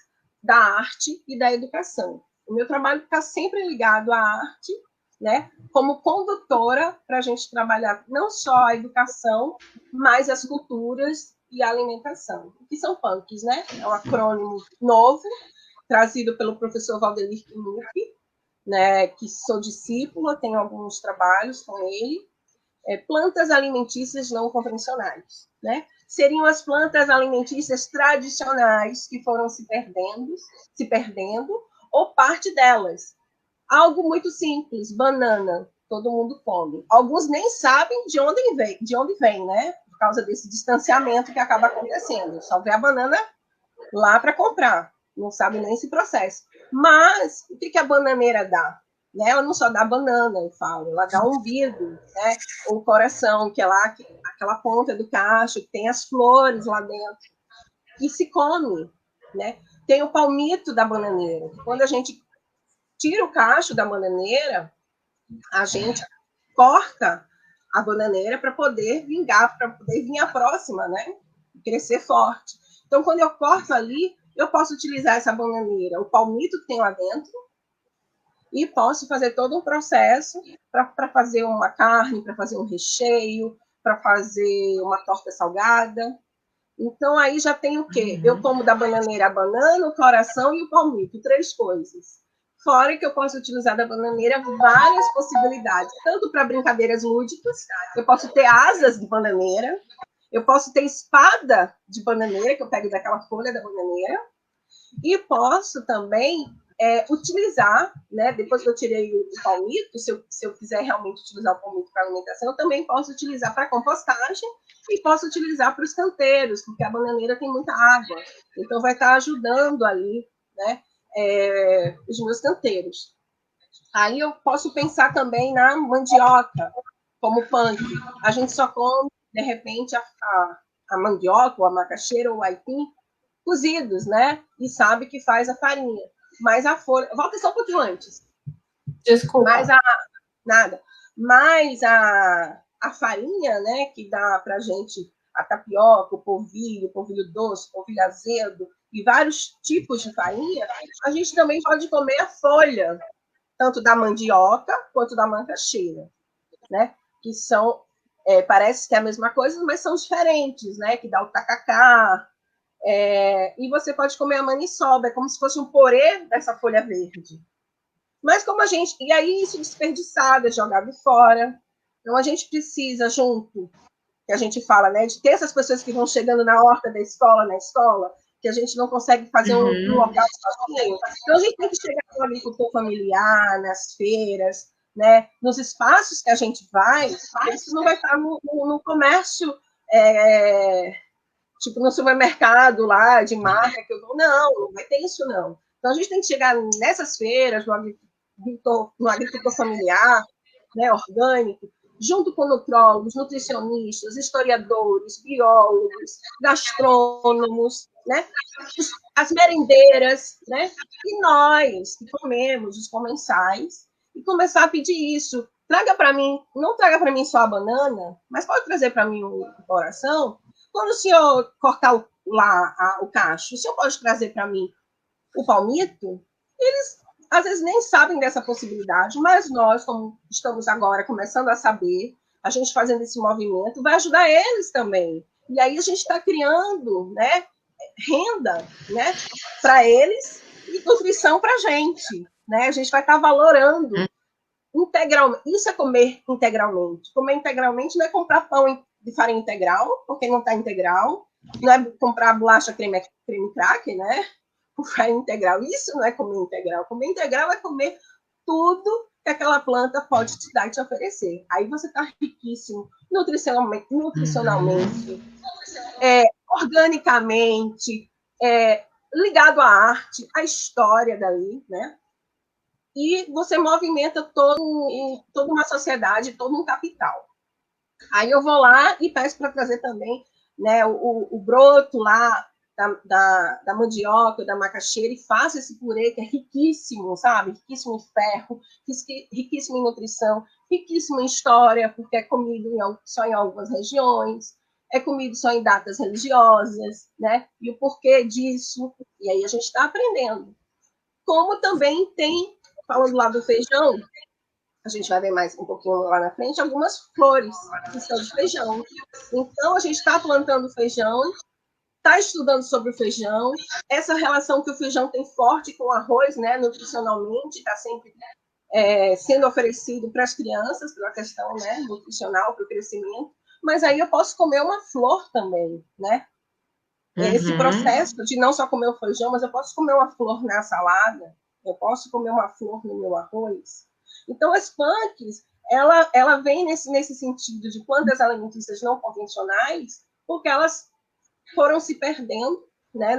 da arte e da educação. O meu trabalho está sempre ligado à arte, né, como condutora para a gente trabalhar não só a educação, mas as culturas e a alimentação. O que são punks, né? É um acrônimo novo, trazido pelo professor Valdemir Knupp, né, que sou discípula, tenho alguns trabalhos com ele. Plantas alimentícias não convencionais, né? Seriam as plantas alimentícias tradicionais que foram se perdendo, ou parte delas. Algo muito simples, banana, todo mundo come. Alguns nem sabem de onde vem, né? Por causa desse distanciamento que acaba acontecendo. Só vê a banana lá para comprar, não sabe nem esse processo. Mas o que a bananeira dá? Né? Ela não só dá banana, eu falo, ela dá um umbigo, né? O coração, que é lá aquela ponta do cacho, que tem as flores lá dentro, e se come, né? Tem o palmito da bananeira. Quando a gente tira o cacho da bananeira, a gente corta a bananeira para poder vingar, para poder vir a próxima, né? Crescer forte. Então, quando eu corto ali, eu posso utilizar essa bananeira, o palmito que tem lá dentro, e posso fazer todo um processo para fazer uma carne, para fazer um recheio, para fazer uma torta salgada. Então, aí já tem o quê? Eu como da bananeira a banana, o coração e o palmito, 3 coisas. Fora que eu posso utilizar da bananeira várias possibilidades, tanto para brincadeiras lúdicas, eu posso ter asas de bananeira, eu posso ter espada de bananeira, que eu pego daquela folha da bananeira, e posso também utilizar, né, depois que eu tirei o palmito, se eu quiser realmente utilizar o palmito para alimentação, eu também posso utilizar para compostagem e posso utilizar para os canteiros, porque a bananeira tem muita água, então vai estar ajudando ali, né, os meus canteiros. Aí eu posso pensar também na mandioca, como punk. A gente só come, de repente, a mandioca, ou a macaxeira, ou o aipim, cozidos, né? E sabe que faz a farinha. Mas a folha... Volta só um pouquinho antes. Desculpa. Mas a farinha, né, que dá pra gente a tapioca, o polvilho doce, o polvilho azedo, e vários tipos de farinha, a gente também pode comer a folha, tanto da mandioca quanto da macaxeira, né? Que são, parece que é a mesma coisa, mas são diferentes, né? Que dá o tacacá, e você pode comer a maniçoba, é como se fosse um purê dessa folha verde. Mas como a gente... E aí isso desperdiçado, é jogado fora. Então a gente precisa, junto, que a gente fala, né? De ter essas pessoas que vão chegando na horta da escola, na escola, que a gente não consegue fazer um local sozinho. Então a gente tem que chegar no agricultor familiar, nas feiras, né? Nos espaços que a gente vai, isso não vai estar no comércio... tipo, no supermercado lá, de marca, que eu vou, não vai ter isso, não. Então, a gente tem que chegar nessas feiras, no agricultor familiar, né, orgânico, junto com nutrólogos, nutricionistas, historiadores, biólogos, gastrônomos, né, as merendeiras, né, e nós, que comemos, os comensais, e começar a pedir isso. Traga para mim, não traga para mim só a banana, mas pode trazer para mim o coração. Quando o senhor cortar o cacho, o senhor pode trazer para mim o palmito? Eles, às vezes, nem sabem dessa possibilidade, mas nós, como estamos agora começando a saber, a gente fazendo esse movimento, vai ajudar eles também. E aí a gente está criando, né, renda, né, para eles e nutrição para a gente. Né? A gente vai estar valorando integralmente. Isso é comer integralmente. Comer integralmente não é comprar pão de farinha integral, porque não está integral. Não é comprar bolacha creme cracker, né? Por farinha integral. Isso não é comer integral. Comer integral é comer tudo que aquela planta pode te dar e te oferecer. Aí você está riquíssimo nutricionalmente, organicamente, ligado à arte, à história dali, né? E você movimenta toda uma sociedade, todo um capital. Aí eu vou lá e peço para trazer também, né, o broto lá da mandioca, da macaxeira, e faço esse purê que é riquíssimo, sabe? Riquíssimo em ferro, riquíssimo em nutrição, riquíssimo em história, porque é comido só em algumas regiões, é comido só em datas religiosas, né? E o porquê disso, e aí a gente está aprendendo. Como também tem, falando lá do feijão, a gente vai ver mais um pouquinho lá na frente, algumas flores que são de feijão. Então, a gente está plantando feijão, está estudando sobre o feijão, essa relação que o feijão tem forte com o arroz, né, nutricionalmente, está sempre sendo oferecido para as crianças, pela questão, né, nutricional, para o crescimento, mas aí eu posso comer uma flor também, né? Esse processo de não só comer o feijão, mas eu posso comer uma flor na salada, eu posso comer uma flor no meu arroz. Então, as punks, ela vem nesse sentido de plantas alimentícias não convencionais, porque elas foram se perdendo, né,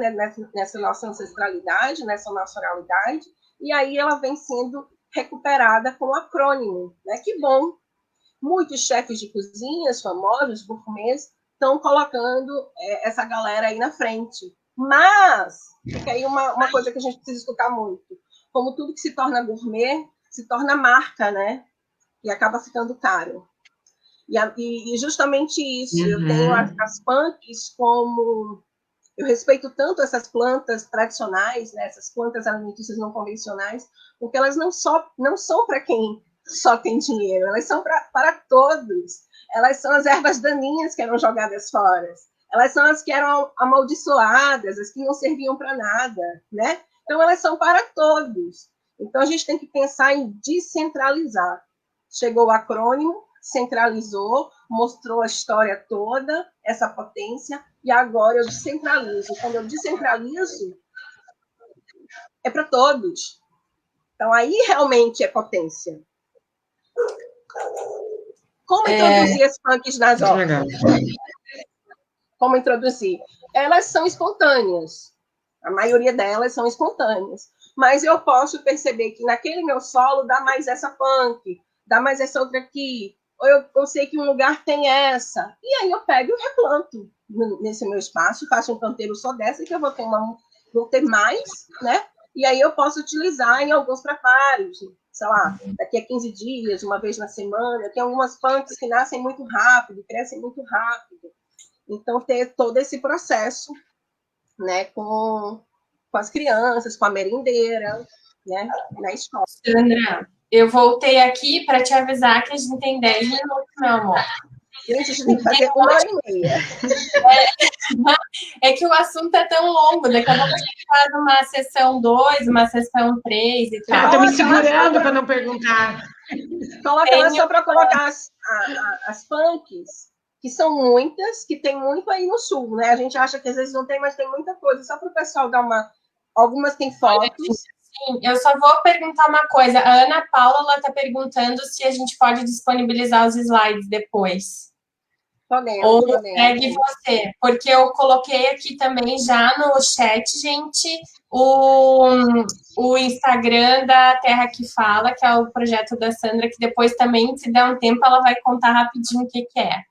nessa nossa ancestralidade, nessa nossa oralidade, e aí ela vem sendo recuperada com o acrônimo, né? Que bom! Muitos chefes de cozinhas famosos, gourmets, estão colocando essa galera aí na frente. Mas, fica aí uma coisa que a gente precisa escutar muito. Como tudo que se torna gourmet, se torna marca, né? E acaba ficando caro. E justamente isso, eu tenho as punks como... Eu respeito tanto essas plantas tradicionais, né? Essas plantas alimentícias não convencionais, porque elas não são para quem só tem dinheiro, elas são para todos. Elas são as ervas daninhas que eram jogadas fora. Elas são as que eram amaldiçoadas, as que não serviam para nada, né? Então, elas são para todos. Então, a gente tem que pensar em descentralizar. Chegou o acrônimo, centralizou, mostrou a história toda, essa potência, e agora eu descentralizo. Quando eu descentralizo, é para todos. Então, aí realmente é potência. Como introduzir as punks nas hortas? Como introduzir? Elas são espontâneas. A maioria delas são espontâneas. Mas eu posso perceber que naquele meu solo dá mais essa punk, dá mais essa outra aqui. Ou eu sei que um lugar tem essa. E aí eu pego e replanto nesse meu espaço, faço um canteiro só dessa, que eu vou ter mais, né? E aí eu posso utilizar em alguns preparos, sei lá, daqui a 15 dias, uma vez na semana. Tem algumas plantas que nascem muito rápido, crescem muito rápido. Então, ter todo esse processo, né, com as crianças, com a merendeira, né, na escola. Sandra, eu voltei aqui para te avisar que a gente tem 10 minutos, meu amor. Gente, a gente tem que fazer 1h30. É que o assunto é tão longo, daqui a pouco a gente faz uma sessão 2, uma sessão 3 e tal. Eu tô me segurando para não perguntar. Coloca lá só para colocar as punks, que são muitas, que tem muito aí no sul, né? A gente acha que às vezes não tem, mas tem muita coisa. Só para o pessoal dar uma... Algumas tem fotos. Sim, eu só vou perguntar uma coisa. A Ana Paula está perguntando se a gente pode disponibilizar os slides depois. Ou segue você, porque eu coloquei aqui também já no chat, gente, o Instagram da Terra que Fala, que é o projeto da Sandra, que depois também, se der um tempo, ela vai contar rapidinho o que é.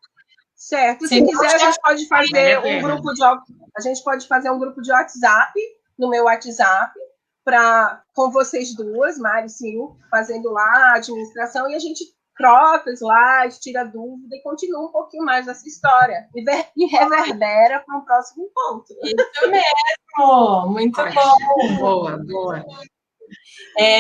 Certo. Se quiser, a gente pode fazer um grupo de... A gente pode fazer um grupo de WhatsApp, no meu WhatsApp, com vocês duas, Mari e Sil, fazendo lá a administração, e a gente troca slides, tira dúvida e continua um pouquinho mais dessa história. E reverbera para um próximo encontro. Isso mesmo! Muito bom! Boa, boa.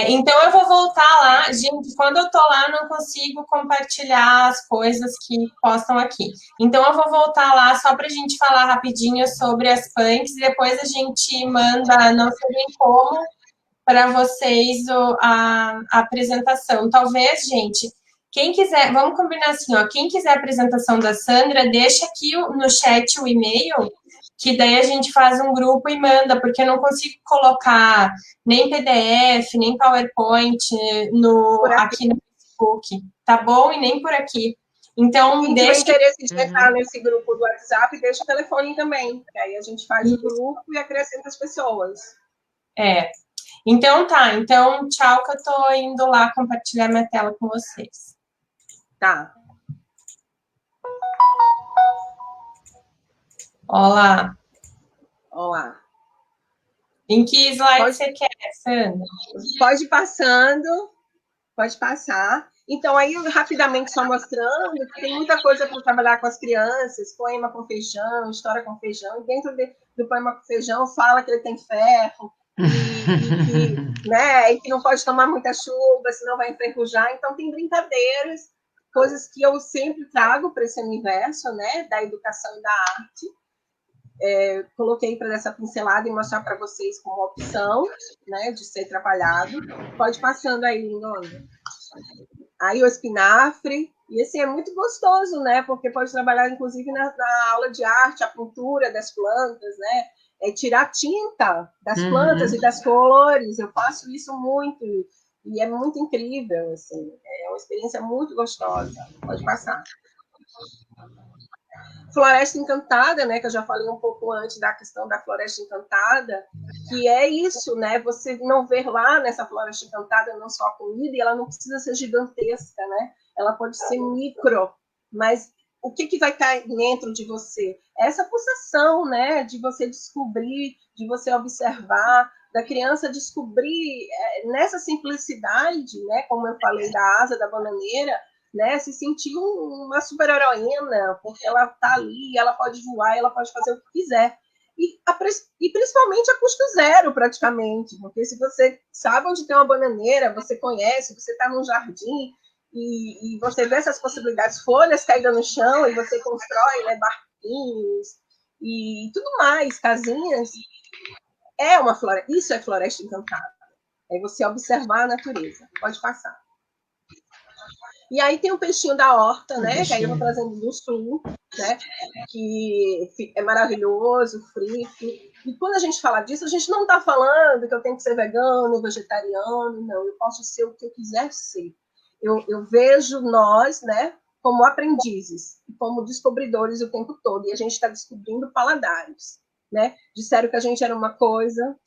Então, eu vou voltar lá. Gente, quando eu tô lá, não consigo compartilhar as coisas que postam aqui. Então, eu vou voltar lá só para a gente falar rapidinho sobre as punks e depois a gente manda, não sei bem como, para vocês a apresentação. Talvez, gente, quem quiser, vamos combinar assim, ó, quem quiser a apresentação da Sandra, deixa aqui no chat o e-mail, que daí a gente faz um grupo e manda, porque eu não consigo colocar nem PDF, nem PowerPoint aqui no Facebook, tá bom? E nem por aqui. Então, quem tiver interesse de entrar nesse grupo do WhatsApp, deixa o telefone também, que aí a gente faz o grupo e acrescenta as pessoas. Então tá, então tchau, que eu tô indo lá compartilhar minha tela com vocês. Tá. Olá. Olá. Em que slide você quer, Sandra? Pode ir passando, pode passar. Então, aí, rapidamente, só mostrando que tem muita coisa para trabalhar com as crianças, poema com feijão, história com feijão, e dentro do poema com feijão fala que ele tem ferro, e que não pode tomar muita chuva, senão vai enferrujar. Então, tem brincadeiras, coisas que eu sempre trago para esse universo, né, da educação e da arte. Coloquei para dar essa pincelada e mostrar para vocês como opção, né, de ser trabalhado. Pode ir passando aí, lindona. Aí o espinafre, e assim, é muito gostoso, né, porque pode trabalhar, inclusive, na aula de arte, a pintura das plantas, né, tirar tinta das plantas e das cores. Eu faço isso muito, e é muito incrível, assim, é uma experiência muito gostosa. Pode passar. Floresta Encantada, né, que eu já falei um pouco antes da questão da Floresta Encantada, que é isso, né, você não ver lá nessa Floresta Encantada não só a comida, e ela não precisa ser gigantesca, né, ela pode ser micro, mas o que vai estar dentro de você? Essa pulsação, né, de você descobrir, de você observar, da criança descobrir nessa simplicidade, né, como eu falei da asa da bananeira, né, se sentir uma super-heroína, porque ela está ali, ela pode voar, ela pode fazer o que quiser. E principalmente a custo zero, praticamente, porque se você sabe onde tem uma bananeira, você conhece, você está num jardim, e você vê essas possibilidades, folhas caídas no chão, e você constrói, né, barquinhos, e tudo mais, casinhas. Isso é Floresta Encantada. É você observar a natureza. Pode passar. E aí tem o peixinho da horta, né? Que aí eu vou trazendo do sul, né? Que é maravilhoso, frito. E quando a gente fala disso, a gente não está falando que eu tenho que ser vegano, vegetariano, não. Eu posso ser o que eu quiser ser. Eu vejo nós, né? Como aprendizes, como descobridores o tempo todo. E a gente está descobrindo paladares, né? Disseram que a gente era uma coisa,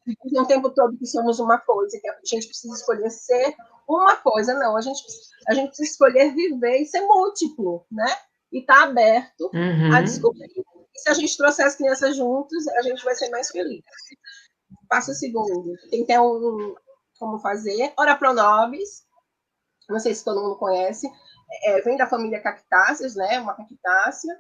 e o tempo todo que somos uma coisa, que a gente precisa escolher ser uma coisa. Não, a gente precisa escolher viver e ser múltiplo, né? E estar aberto a descobrir. E se a gente trouxer as crianças juntos, a gente vai ser mais feliz. Passa o segundo. Tem até como fazer. Ora pro nobis. Não sei se todo mundo conhece. Vem da família cactáceas, né? Uma cactácea.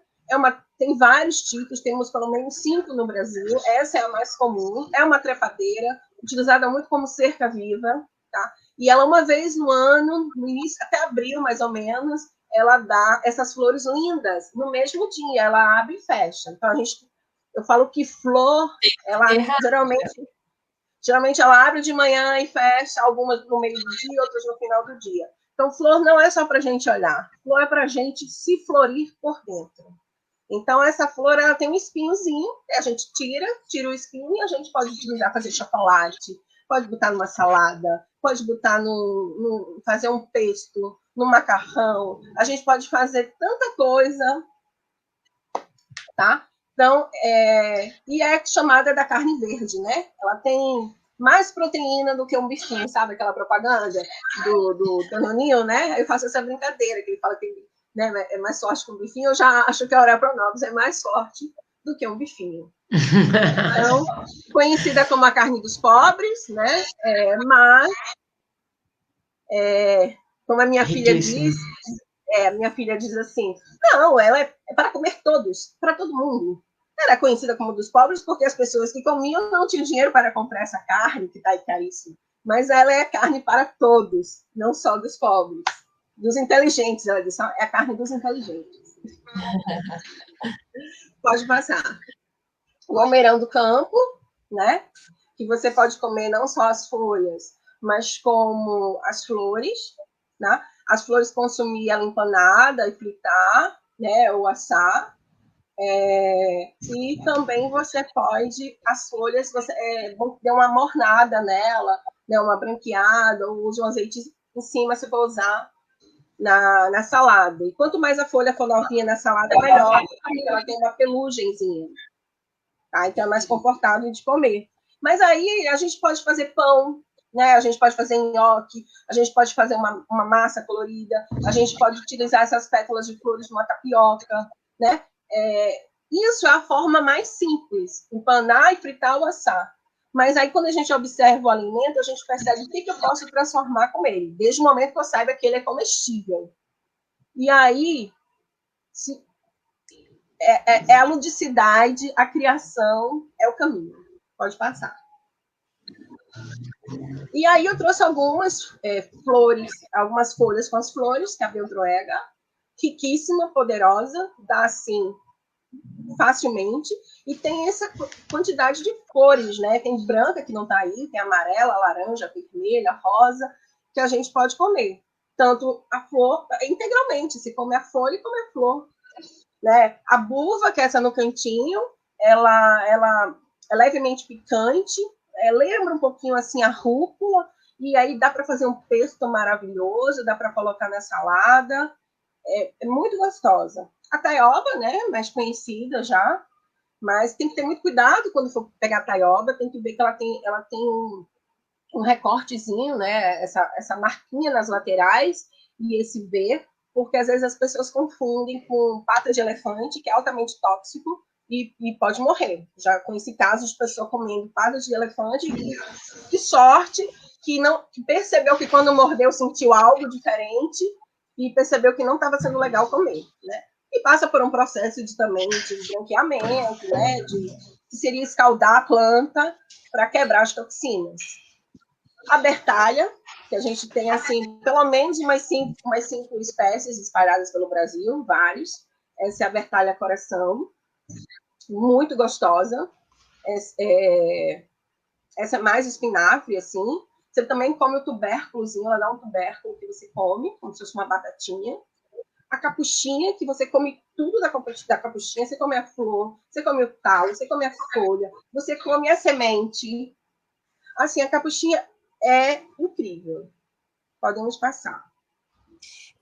Tem vários tipos, temos pelo menos 5 no Brasil, essa é a mais comum, é uma trepadeira, utilizada muito como cerca viva, tá? E ela, uma vez no ano, no início, até abril, mais ou menos, ela dá essas flores lindas no mesmo dia, ela abre e fecha. Então, eu falo que flor, ela geralmente ela abre de manhã e fecha, algumas no meio do dia, outras no final do dia. Então, flor não é só para a gente olhar, flor é para a gente se florir por dentro. Então, essa flor, ela tem um espinhozinho, a gente tira o espinho e a gente pode utilizar para fazer chocolate, pode botar numa salada, pode botar fazer um pesto, no macarrão, a gente pode fazer tanta coisa, tá? Então, e é chamada da carne verde, né? Ela tem mais proteína do que um bifinho, sabe aquela propaganda do Danoninho, né? Eu faço essa brincadeira, que ele fala que, né, é mais forte que um bifinho. Eu já acho que a Oreopronobis é mais forte do que um bifinho. Então, conhecida como a carne dos pobres, né? Mas, como a minha filha diz, minha filha diz assim, não, ela é para comer todos, para todo mundo. Era conhecida como dos pobres porque as pessoas que comiam não tinham dinheiro para comprar essa carne, que está caríssima. Mas ela é carne para todos, não só dos pobres. Dos inteligentes, ela disse, é a carne dos inteligentes. Pode passar. O almeirão do campo, né? Que você pode comer não só as folhas, mas como as flores, né? As flores consumir ela empanada e fritar, né? Ou assar. E também você pode, as folhas, você dê uma mornada nela, né? Uma branqueada, ou use um azeite em cima se for usar na salada. E quanto mais a folha for novinha na salada, melhor, porque ela tem uma pelugenzinha. Tá? Então é mais confortável de comer. Mas aí a gente pode fazer pão, né? A gente pode fazer nhoque, a gente pode fazer uma massa colorida, a gente pode utilizar essas pétalas de flores numa tapioca, né? Isso é a forma mais simples, empanar e fritar ou assar. Mas aí, quando a gente observa o alimento, a gente percebe o que eu posso transformar com ele, desde o momento que eu saiba que ele é comestível. E aí, é a ludicidade, a criação, é o caminho. Pode passar. E aí eu trouxe algumas flores, algumas folhas com as flores, que é a Beldroega, riquíssima, poderosa, dá assim facilmente, e tem essa quantidade de cores, né? Tem branca que não está aí, tem amarela, laranja, vermelha, rosa, que a gente pode comer. Tanto a flor, integralmente, se come a folha e come a flor. Né? A buva, que é essa no cantinho, ela é levemente picante, lembra um pouquinho assim a rúcula, e aí dá para fazer um pesto maravilhoso, dá para colocar na salada, é muito gostosa. A taioba, né, mais conhecida já, mas tem que ter muito cuidado quando for pegar a taioba, tem que ver que ela tem um recortezinho, né, essa marquinha nas laterais, e esse V, porque às vezes as pessoas confundem com pata de elefante, que é altamente tóxico, e pode morrer. Já conheci casos de pessoa comendo pata de elefante, e que sorte que percebeu que quando mordeu sentiu algo diferente, e percebeu que não estava sendo legal comer, né? E passa por um processo também de branqueamento, né? Que seria escaldar a planta para quebrar as toxinas. A bertalha, que a gente tem assim, pelo menos umas cinco espécies espalhadas pelo Brasil, vários. Essa é a bertalha coração, muito gostosa. Essa é mais espinafre, assim. Você também come o tubérculozinho, ela dá um tubérculo que você come, como se fosse uma batatinha. A capuchinha, que você come tudo da capuchinha, você come a flor, você come o talo, você come a folha, você come a semente. Assim, a capuchinha é incrível. Podemos passar.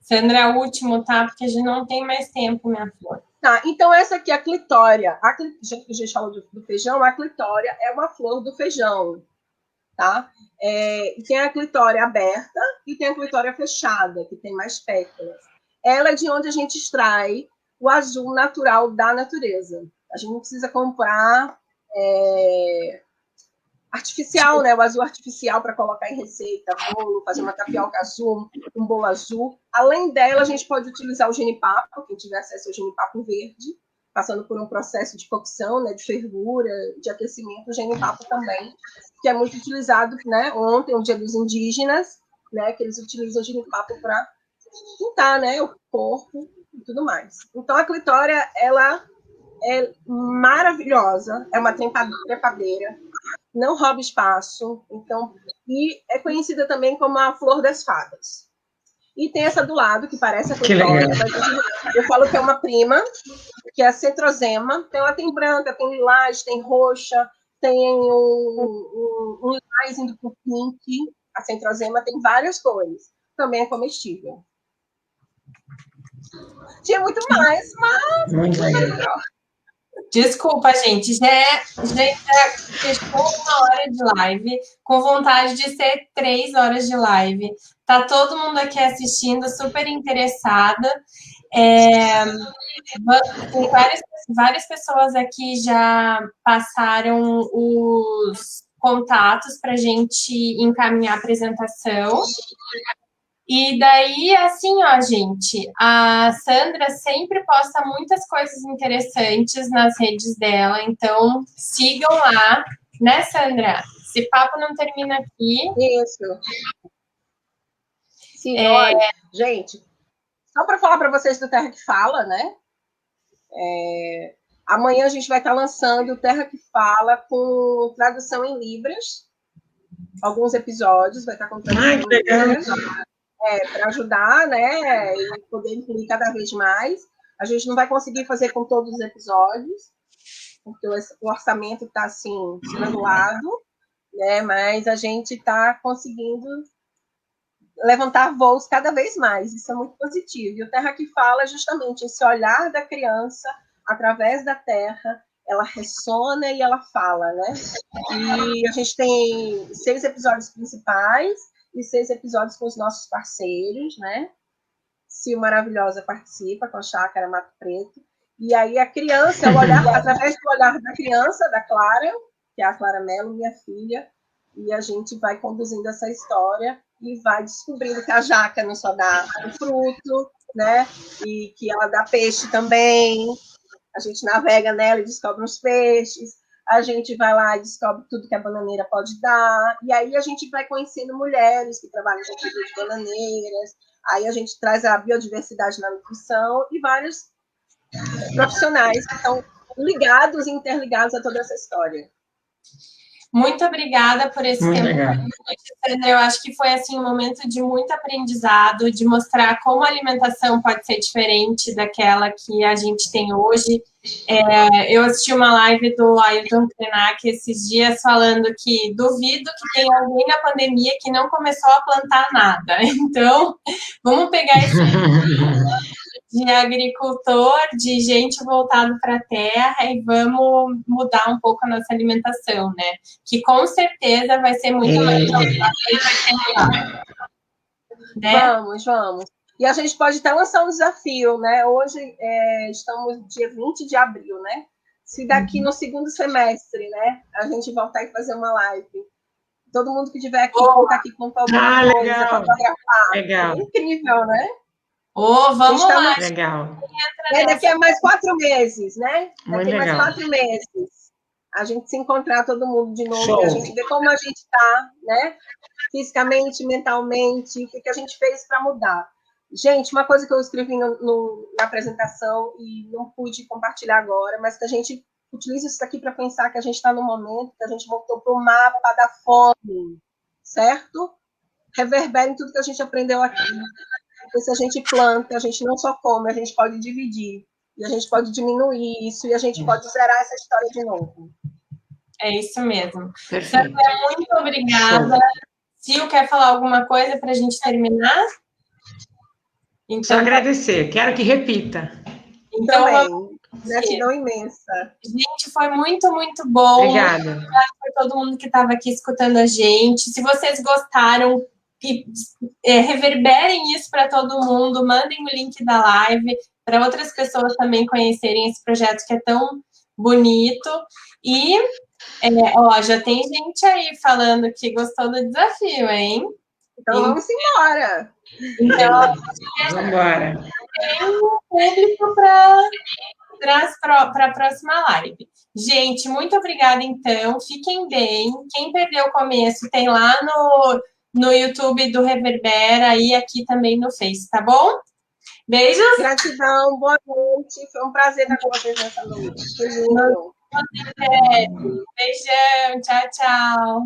Sandra, é o último, tá? Porque a gente não tem mais tempo, minha flor. Tá, então essa aqui é a clitória. Já que a gente falou do feijão, a clitória é uma flor do feijão, tá? Tem a clitória aberta e tem a clitória fechada, que tem mais pétalas. Ela é de onde a gente extrai o azul natural da natureza. A gente não precisa comprar artificial, né? O azul artificial para colocar em receita, bolo, fazer uma tapioca azul, um bolo azul. Além dela, a gente pode utilizar o genipapo, quem tiver acesso ao genipapo verde, passando por um processo de cocção, né, de fervura, de aquecimento, o genipapo também, que é muito utilizado, né, ontem, o Dia dos Indígenas, né, que eles utilizam o genipapo para pintar, né, o corpo e tudo mais. Então, a clitória, ela é maravilhosa, é uma trepadeira, não rouba espaço, então, e é conhecida também como a flor das fadas. E tem essa do lado, que parece a clitória, mas eu falo que é uma prima, que é a centrosema. Então, ela tem branca, tem lilás, tem roxa, tem um lilás indo para o pink. A centrosema tem várias cores. Também é comestível. Tinha muito mais, mas... Muito legal. Desculpa, gente. Já fechou 1 hora de live, com vontade de ser 3 horas de live. Tá todo mundo aqui assistindo, super interessada. Tem várias pessoas aqui já passaram os contatos para a gente encaminhar a apresentação. E daí, assim, ó, gente, a Sandra sempre posta muitas coisas interessantes nas redes dela, então sigam lá, né, Sandra? Esse papo não termina aqui. Isso. Sim, olha, gente, só para falar para vocês do Terra que Fala, né? Amanhã a gente vai estar lançando o Terra que Fala com tradução em Libras, alguns episódios, vai estar com tradução em Libras. Para ajudar, né, e poder incluir cada vez mais. A gente não vai conseguir fazer com todos os episódios, porque o orçamento está, assim, granulado, né, mas a gente está conseguindo levantar voos cada vez mais, isso é muito positivo. E o Terra que Fala é justamente esse olhar da criança através da terra, ela ressona e ela fala, né? E a gente tem 6 episódios principais, e 6 episódios com os nossos parceiros, né? Sil Maravilhosa participa com a Chácara Mato Preto. E aí a criança, o olhar, através do olhar da criança, da Clara, que é a Clara Mello, minha filha, e a gente vai conduzindo essa história e vai descobrindo que a jaca não só dá o fruto, né? E que ela dá peixe também. A gente navega nela e descobre os peixes. A gente vai lá e descobre tudo que a bananeira pode dar, e aí a gente vai conhecendo mulheres que trabalham com cultivo de bananeiras, aí a gente traz a biodiversidade na nutrição e vários profissionais que estão ligados e interligados a toda essa história. Muito obrigada por esse tempo. Eu acho que foi assim, um momento de muito aprendizado, de mostrar como a alimentação pode ser diferente daquela que a gente tem hoje. Eu assisti uma live do Ailton Krenak esses dias falando que duvido que tenha alguém na pandemia que não começou a plantar nada. Então, vamos pegar esse de agricultor, de gente voltado para a terra e vamos mudar um pouco a nossa alimentação, né? Que com certeza vai ser muito mais né? Vamos. E a gente pode até lançar um desafio, né? Hoje estamos dia 20 de abril, né? Se daqui no segundo semestre, né, a gente voltar e fazer uma live, todo mundo que estiver aqui, tá aqui com alguma coisa, fotografar. Legal. É incrível, né? Vamos lá. Legal. Daqui a mais 4 meses, né? Muito daqui a mais 4 meses. A gente se encontrar todo mundo de novo, e a gente ver como a gente está, né? Fisicamente, mentalmente, o que a gente fez para mudar. Gente, uma coisa que eu escrevi na apresentação e não pude compartilhar agora, mas que a gente utiliza isso aqui para pensar que a gente está no momento que a gente voltou para o mapa da fome, certo? Reverbera em tudo que a gente aprendeu aqui. Porque se a gente planta, a gente não só come, a gente pode dividir. E a gente pode diminuir isso, e a gente pode zerar essa história de novo. É isso mesmo. Sandra, muito obrigada. Sil, quer falar alguma coisa para a gente terminar? Então, só agradecer. Quero que repita. Então, gratidão imensa. Gente, foi muito, muito bom. Obrigada. Obrigada por todo mundo que estava aqui escutando a gente. Se vocês gostaram, reverberem isso para todo mundo, mandem o link da live para outras pessoas também conhecerem esse projeto que é tão bonito. E, já tem gente aí falando que gostou do desafio, hein? Então, vamos embora. Então, vamos embora. Tem um público para traz para a próxima live. Gente, muito obrigada, então. Fiquem bem. Quem perdeu o começo, tem lá no YouTube do Reverbera e aqui também no Face, tá bom? Beijos. Gratidão, boa noite. Foi um prazer estar com vocês nessa noite. Beijão, tchau, tchau.